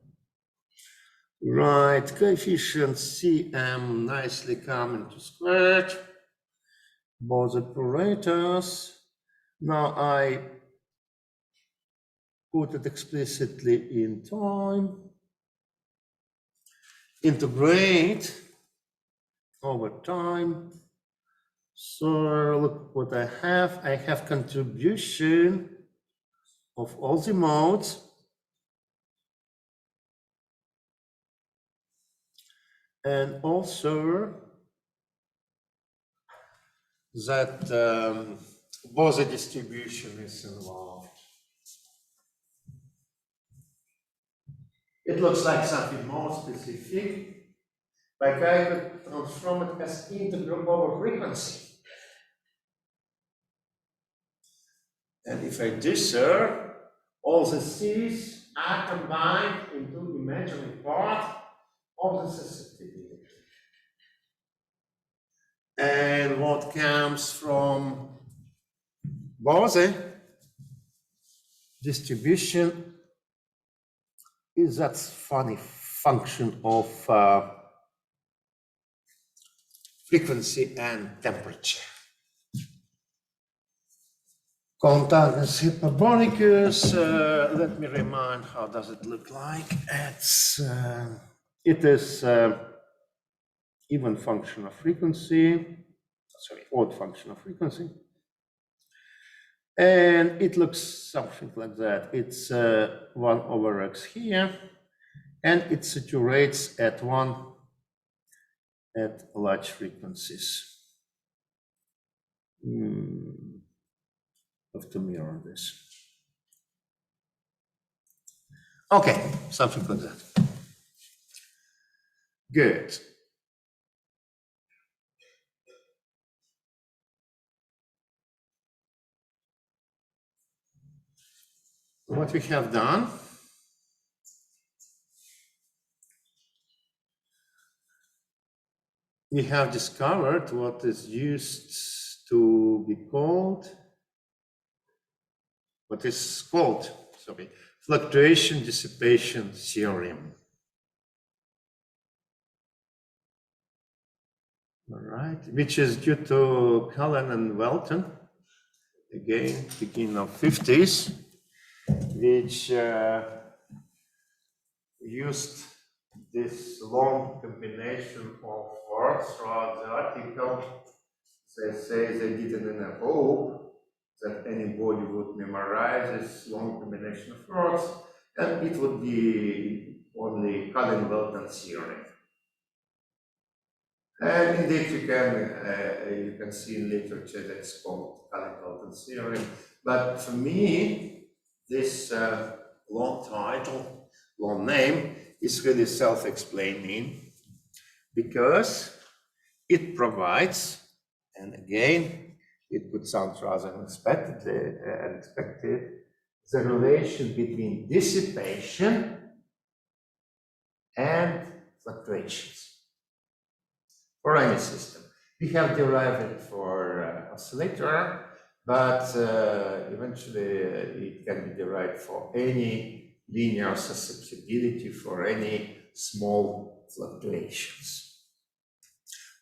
Right, coefficient Cm nicely come into squared. Both operators. Now I put it explicitly in time, integrate over time. So look what I have. I have contribution of all the modes and also that Bose distribution is involved. It looks like something more specific, like I could transform it as integral over frequency. And if I do so, all the C's are combined into the imaginary part of the susceptibility. And what comes from Bose distribution is that funny function of frequency and temperature. Contact hyperbolicus. Let me remind how does it look like. It is even function of frequency. Sorry, odd function of frequency. And it looks something like that. It's 1 over x here, and it saturates at large frequencies. Have to mirror this. Okay, something like that. Good. What we have done, we have discovered what is used to be called, fluctuation dissipation theorem. All right, which is due to Cullen and Welton, again, beginning of 50s, which used this long combination of words throughout the article. They say they did it in a hope that anybody would memorize this long combination of words, and it would be only Cullen-Welton theorem. And indeed, you can see in literature that's called Cullen-Welton theorem. But for me, this long title, long name, is really self-explaining because it provides, and again, it could sound rather unexpected, the relation between dissipation and fluctuations for any system. We have derived it for oscillator, but eventually it can be derived for any linear susceptibility for any small fluctuations,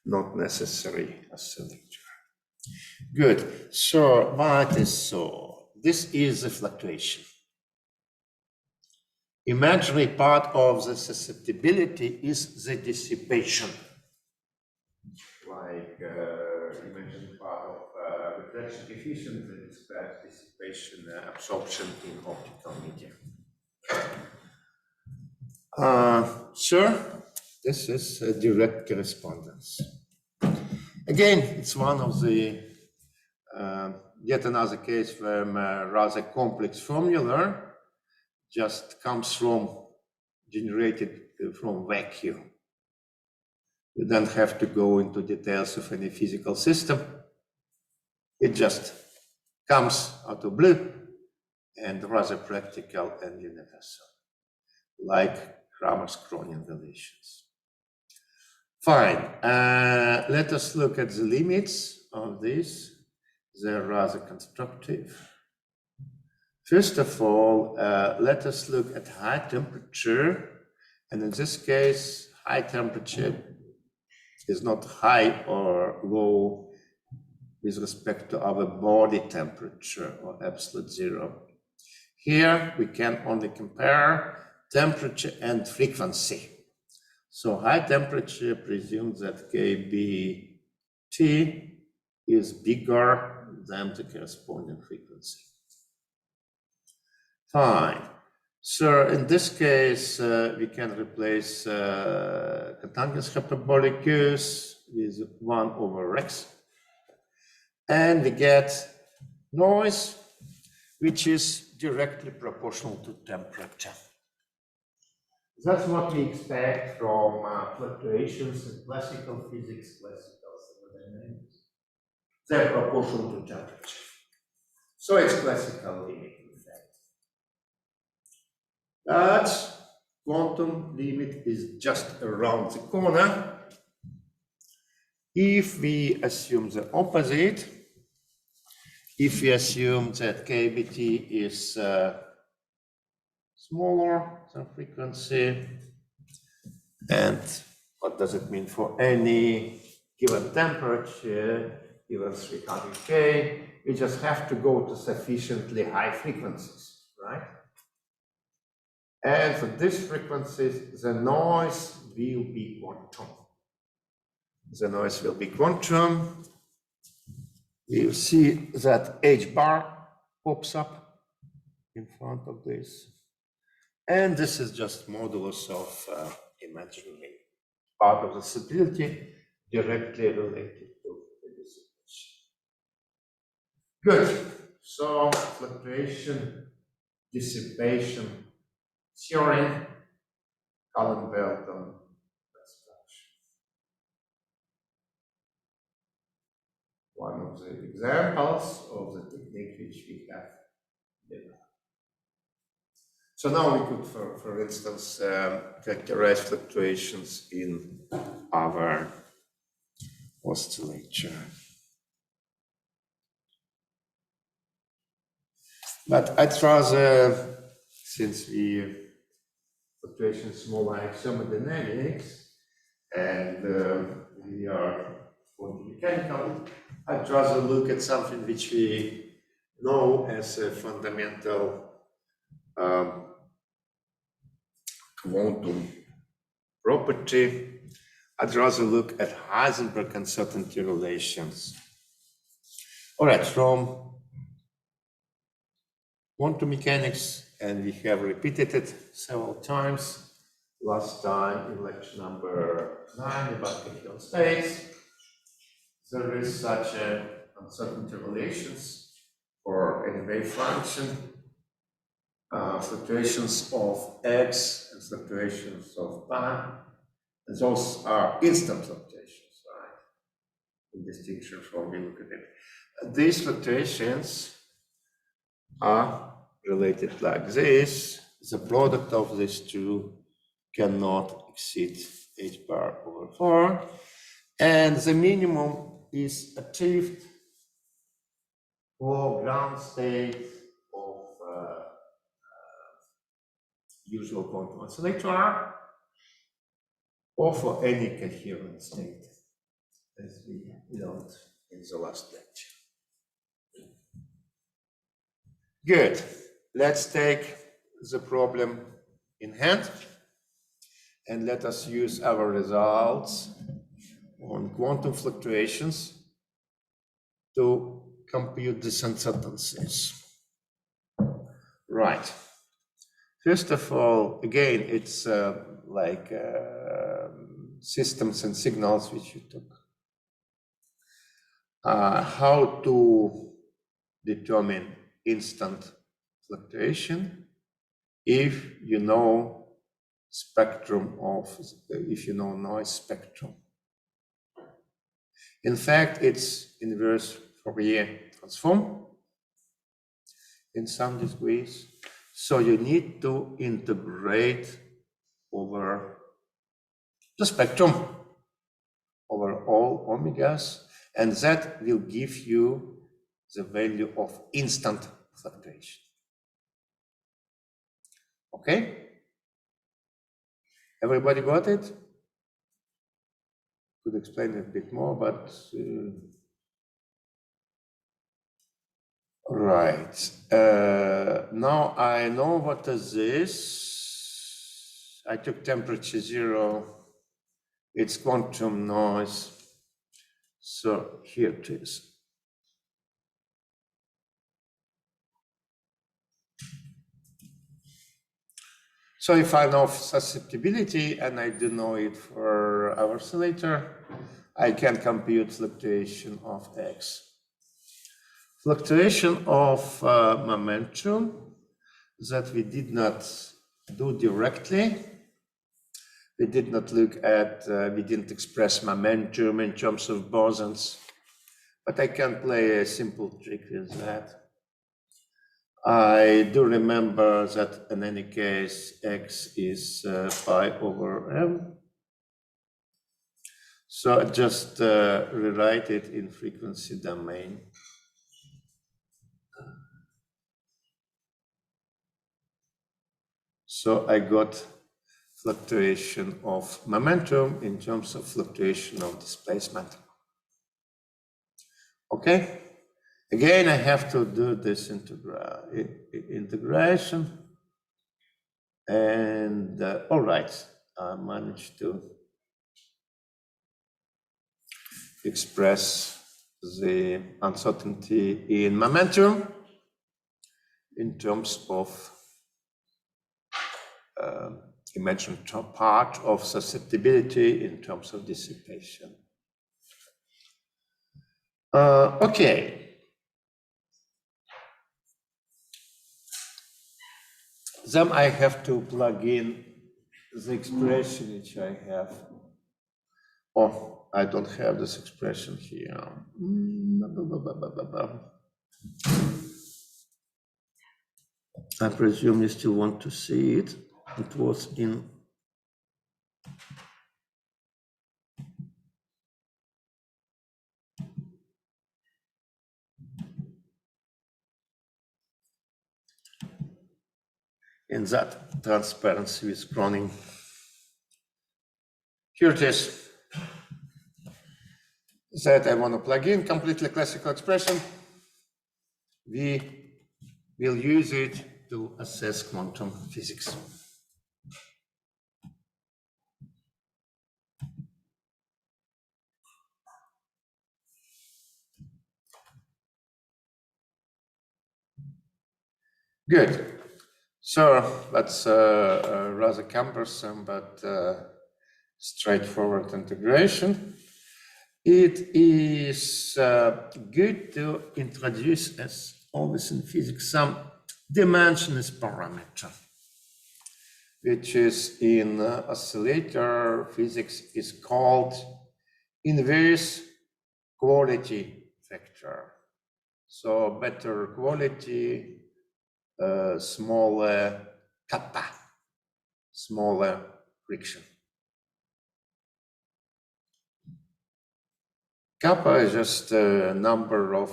not necessary oscillator. Good. So what is so? This is a fluctuation. Imaginary part of the susceptibility is the dissipation. Like imaginary part of reflection coefficient that describes dissipation, absorption in optical media. Sure, this is a direct correspondence. Again, it's one of the yet another case where a rather complex formula just comes from generated from vacuum. You don't have to go into details of any physical system. It just comes out of blue and rather practical and universal, like Kramers-Kronig relations. Fine. Let us look at the limits of this. They're rather constructive. First of all, let us look at high temperature. And in this case, high temperature is not high or low with respect to our body temperature or absolute zero. Here we can only compare temperature and frequency. So high temperature presumes that kBT is bigger than the corresponding frequency. Fine. So in this case, we can replace Cauchy's hyperbolicus with 1 over x. And we get noise, which is directly proportional to temperature. That's what we expect from fluctuations in classical physics, classical thermodynamics. They're proportional to temperature. So it's classical limit effect. But quantum limit is just around the corner. If we assume the opposite, if we assume that kBT is smaller than frequency, and what does it mean for any given temperature, given 300 K, we just have to go to sufficiently high frequencies, right? And for these frequencies, the noise will be quantum. The noise will be quantum. You see that H bar pops up in front of this. And this is just modulus of imaginary part of the susceptibility directly related to the dissipation. Good. So fluctuation, dissipation theorem, Cullen-Belton construction. One of the examples of the technique which we have developed. So now we could, for instance, characterize fluctuations in our oscillator. But I'd rather, since fluctuations more like thermodynamics, and we are quantum mechanical, I'd rather look at something which we know as a fundamental quantum property. I'd rather look at Heisenberg uncertainty relations. All right, from quantum mechanics, and we have repeated it several times. Last time in lecture number 9 about coherent states. There is such a uncertainty relations for any wave function. Fluctuations of x and fluctuations of time, and those are instant fluctuations, right? In distinction from we look at it. These fluctuations are related like this. The product of these two cannot exceed h bar over 4, and the minimum is achieved for ground state of usual quantum oscillator, or for any coherent state, as we learned in the last lecture. Good. Let's take the problem in hand and let us use our results on quantum fluctuations to compute these uncertainties. Right. First of all, again, it's like systems and signals which you took. How to determine instant fluctuation if you know spectrum of, if you know noise spectrum. In fact, it's inverse Fourier transform in some degrees. So you need to integrate over the spectrum over all omegas, and that will give you the value of instant fluctuation. Okay? Everybody got it? Could explain it a bit more, but Right. Now I know what is this. I took temperature 0. It's quantum noise. So here it is. So if I know susceptibility and I do know it for our oscillator, I can compute fluctuation of x. Fluctuation of momentum that we did not do directly. We did not look at, we didn't express momentum in terms of bosons, but I can play a simple trick with that. I do remember that in any case, x is pi over m. So I just rewrite it in frequency domain. So I got fluctuation of momentum in terms of fluctuation of displacement. Okay? Again, I have to do this integration. And all right, I managed to express the uncertainty in momentum in terms of imagined part of susceptibility in terms of dissipation. Okay. Then I have to plug in the expression which I have. Oh, I don't have this expression here. I presume you still want to see it. It was in that transparency with Cronin. Here it is. That I want to plug in completely classical expression. We will use it to assess quantum physics. Good. So that's rather cumbersome, but straightforward integration. It is good to introduce, as always in physics, some dimensionless parameter, which is in oscillator physics is called inverse quality factor. So better quality, smaller kappa, smaller friction. Kappa is just a number of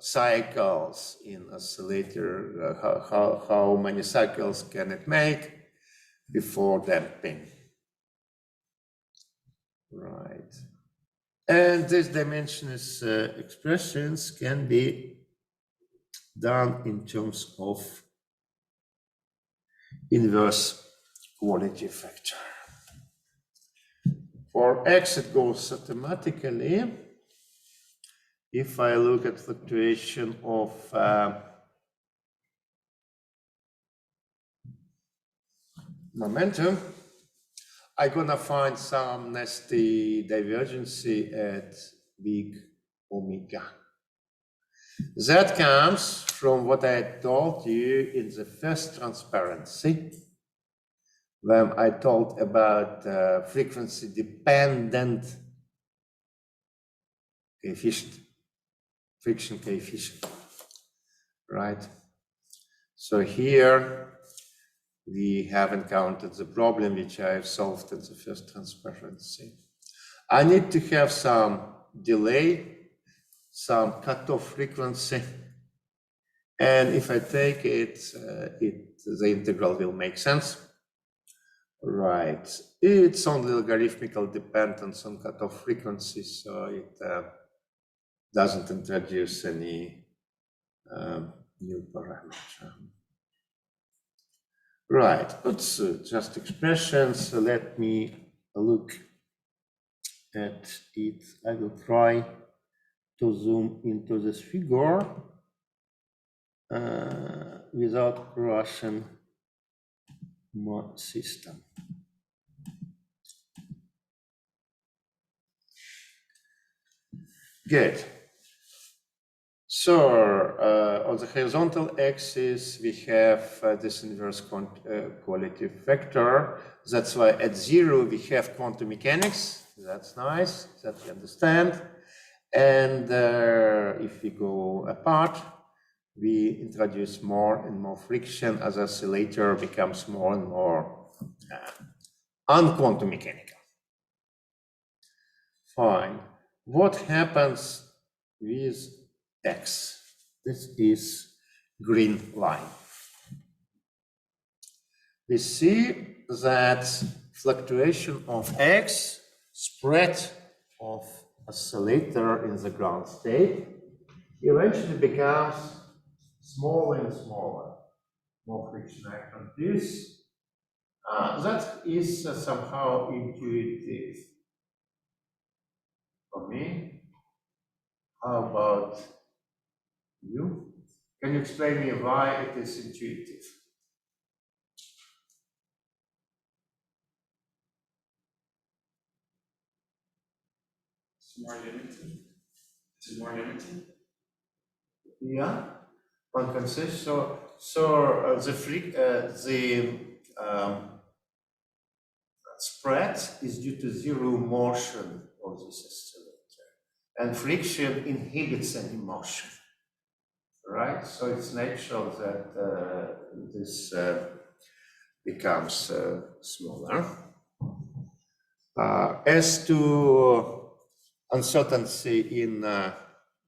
cycles in oscillator, how many cycles can it make before damping. Right. And these dimensionless expressions can be done in terms of inverse quality factor. For x, it goes automatically. If I look at fluctuation of momentum, I'm gonna find some nasty divergency at big omega. That comes from what I told you in the first transparency, when I told about frequency dependent coefficient, friction coefficient, right? So here we have encountered the problem which I have solved in the first transparency. I need to have some delay, some cutoff frequency, and if I take it, the integral will make sense. Right, it's only logarithmical dependence on cutoff frequency, so it doesn't introduce any new parameter. Right, it's just expressions. So let me look at it. I will try to zoom into this figure without crashing my system. Good. So on the horizontal axis, we have this inverse quality factor. That's why at 0, we have quantum mechanics. That's nice, that we understand. And if we go apart, we introduce more and more friction as oscillator becomes more and more unquantum mechanical. Fine. What happens with X? This is green line. We see that fluctuation of X, spread of oscillator in the ground state, eventually becomes smaller and smaller. More friction act on this. That is somehow intuitive for me. How about you? Can you explain me why it is intuitive? It's more limited. It's more limited. Yeah, one can say so. The spread is due to zero motion of this oscillator, and friction inhibits any motion. Right, so it's natural that this becomes smaller. As to uncertainty in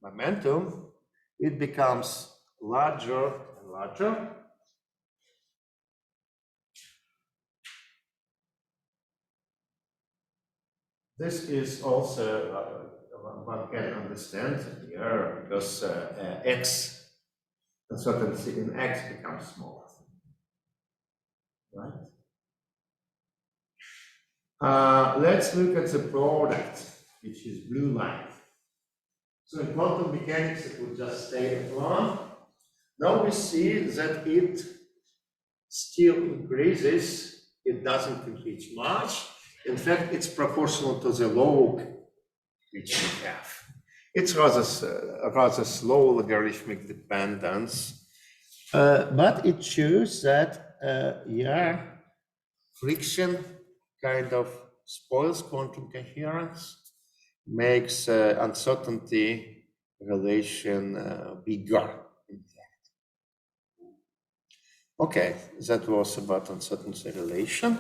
momentum, it becomes larger and larger. This is also one can understand here because X, uncertainty in X becomes smaller. Right? Let's look at the product, which is blue line. So in quantum mechanics, it would just stay at 1. Now we see that it still increases. It doesn't increase much. In fact, it's proportional to the log which we have. It's rather slow logarithmic dependence, but it shows that, yeah, friction kind of spoils quantum coherence, makes uncertainty relation bigger. Okay, that was about uncertainty relation.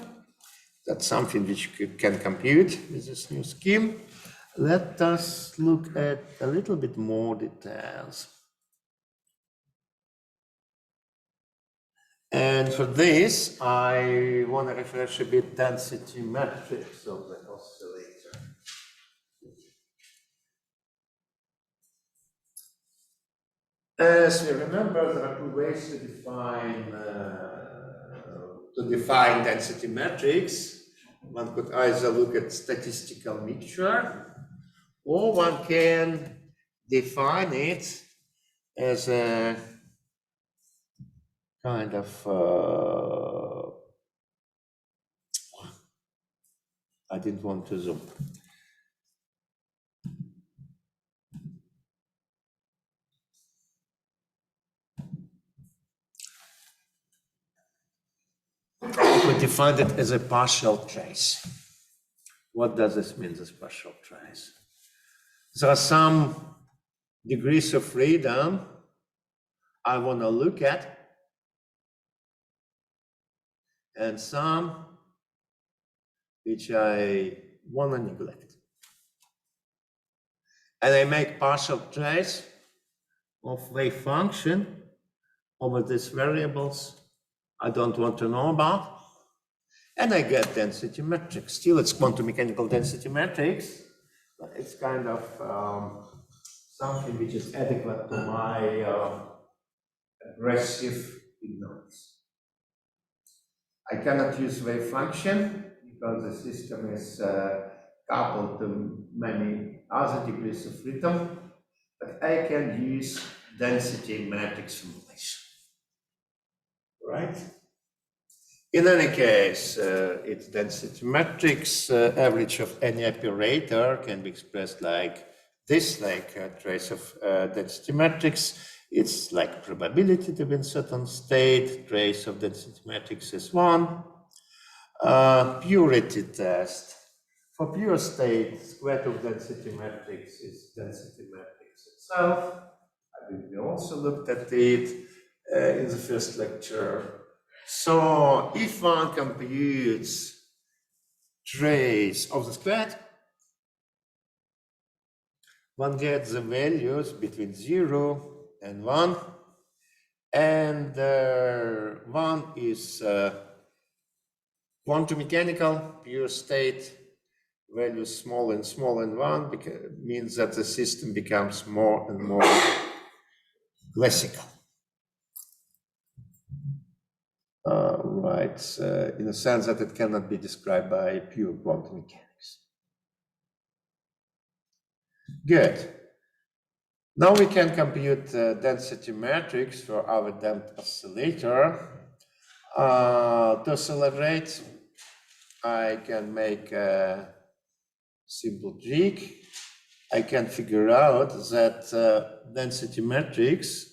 That's something which can compute with this new scheme. Let us look at a little bit more details. And for this, I want to refresh a bit density matrix of the oscillator. As we remember, there are two ways to define density matrix. One could either look at statistical mixture, or one can define it as a kind of I didn't want to zoom. We defined it as a partial trace. What does this mean, this partial trace? There are some degrees of freedom I want to look at, and some which I want to neglect. And I make partial trace of wave function over these variables I don't want to know about, and I get density matrix. Still, it's quantum mechanical density matrix, but it's kind of something which is adequate to my aggressive ignorance. I cannot use wave function because the system is coupled to many other degrees of freedom, but I can use density matrix formulation. Right? In any case, its density matrix, average of any operator can be expressed like this, like a trace of density matrix. It's like probability to be in certain state, trace of density matrix is 1. Purity test. For pure state, square root of density matrix is density matrix itself. We also looked at it in the first lecture. So if one computes trace of the squared, one gets the values between 0 and 1, and 1 is quantum mechanical, pure state, values small and 1 means that the system becomes more and more classical. Right, in a sense that it cannot be described by pure quantum mechanics. Good. Now we can compute density matrix for our damped oscillator. To accelerate, I can make a simple trick. I can figure out that density matrix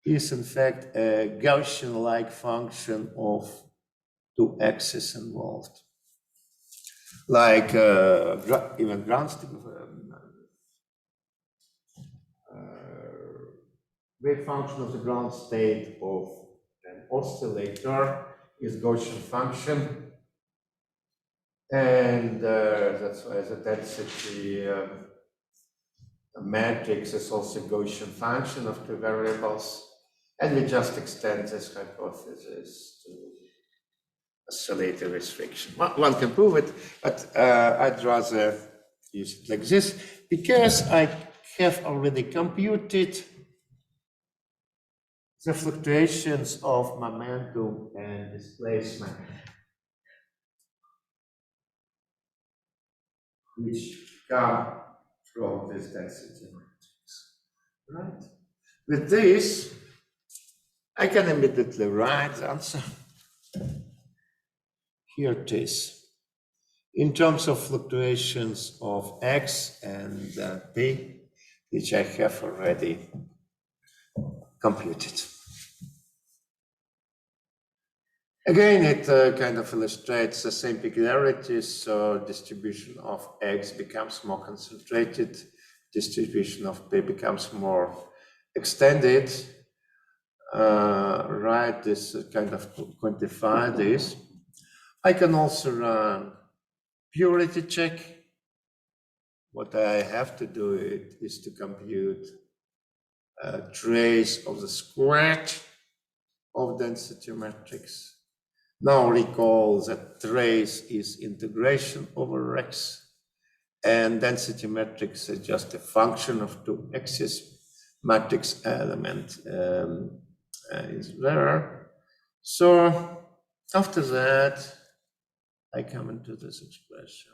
is in fact a Gaussian-like function of 2 x's involved. Like even ground wave function of the ground state of an oscillator is Gaussian function, and that's why the density matrix is also Gaussian function of 2 variables, and we just extend this hypothesis to oscillator restriction. One can prove it, but I'd rather use it like this because I have already computed the fluctuations of momentum and displacement, which come from this density matrix. Right? With this, I can immediately write the answer. Here it is. In terms of fluctuations of x and p, which I have already computed. Again, it kind of illustrates the same peculiarities. So distribution of x becomes more concentrated, distribution of p becomes more extended. Right, this kind of quantify this. I can also run purity check. What I have to do is to compute a trace of the squared of density matrix. Now recall that trace is integration over x, and density matrix is just a function of 2 x's. Matrix element is there. So after that, I come into this expression.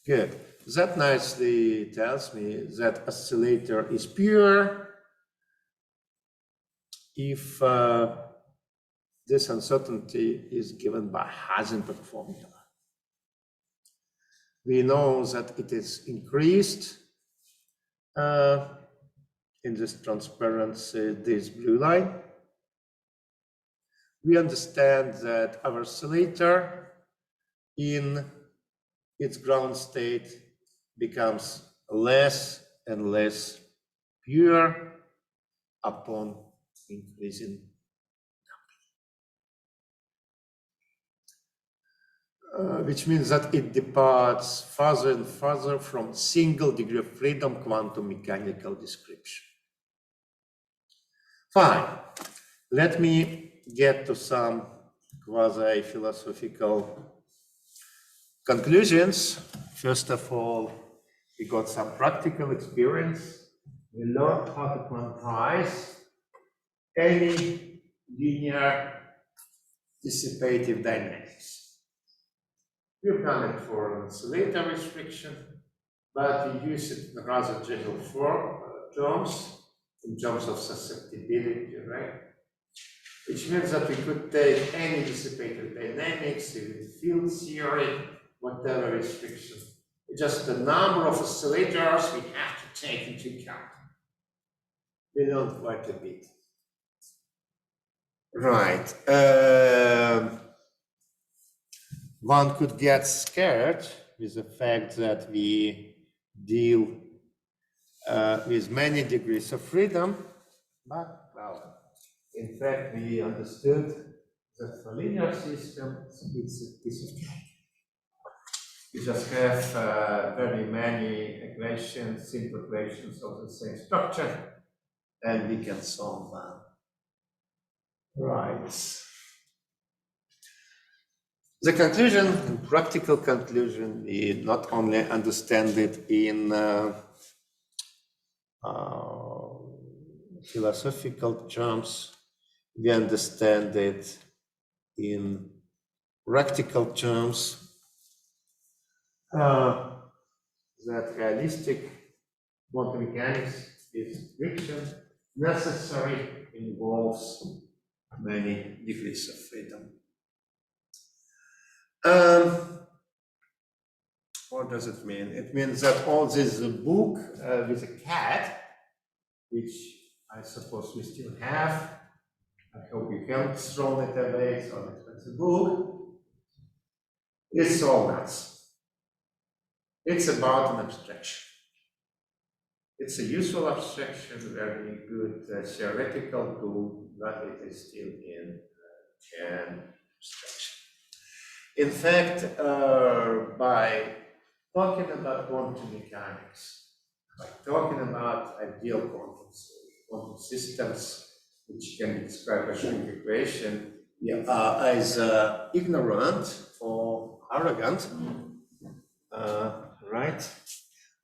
Good. That nicely tells me that oscillator is pure if this uncertainty is given by Heisenberg formula. We know that it is increased in this transparency, this blue line. We understand that our oscillator in its ground state becomes less and less pure upon increasing which means that it departs further and further from single degree of freedom quantum mechanical description. Fine. Let me get to some quasi-philosophical conclusions. First of all, we got some practical experience. We learned how to quantize any linear dissipative dynamics. We've done it for oscillator restriction, but we use it in rather general terms, in terms of susceptibility, right? Which means that we could take any dissipative dynamics, even field theory, whatever restriction. It's just the number of oscillators we have to take into account. We learned quite a bit. Right. One could get scared with the fact that we deal with many degrees of freedom, but, well, in fact, we understood that for linear systems, it's a piece of cake. You just have very many equations, simple equations of the same structure, and we can solve them. Right. The conclusion, practical conclusion, we not only understand it in philosophical terms, we understand it in practical terms, that realistic quantum mechanics is friction necessary, involves many degrees of freedom. What does it mean? It means that all this book with a cat, which I suppose we still have, I hope you can't throw it away, it's an expensive book, is all nuts. It's about an abstraction. It's a useful abstraction, very good theoretical tool, but it is still in an abstraction. In fact, by talking about quantum mechanics, by talking about ideal quantum systems, which can be described by string equation, we are either ignorant or arrogant, right?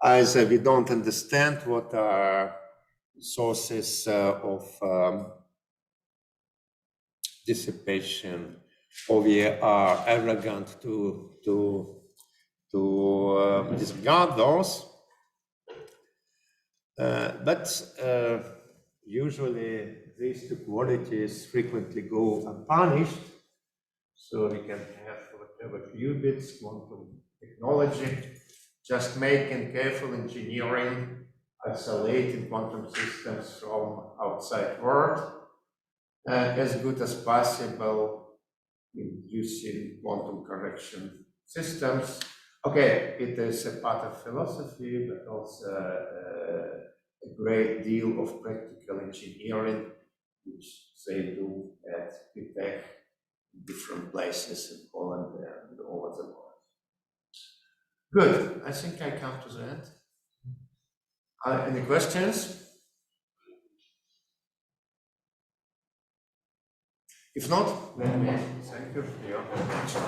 Either we don't understand what are sources of dissipation, or we are arrogant to disregard those. But usually these two qualities frequently go unpunished. So we can have whatever qubits, quantum technology, just making careful engineering, isolating quantum systems from outside world, as good as possible, using quantum correction systems. Okay, it is a part of philosophy, but also a great deal of practical engineering, which they do at PTech in different places in Poland and all over the world. Good, I think I come to the end. Any questions? If not, then thank you for your attention.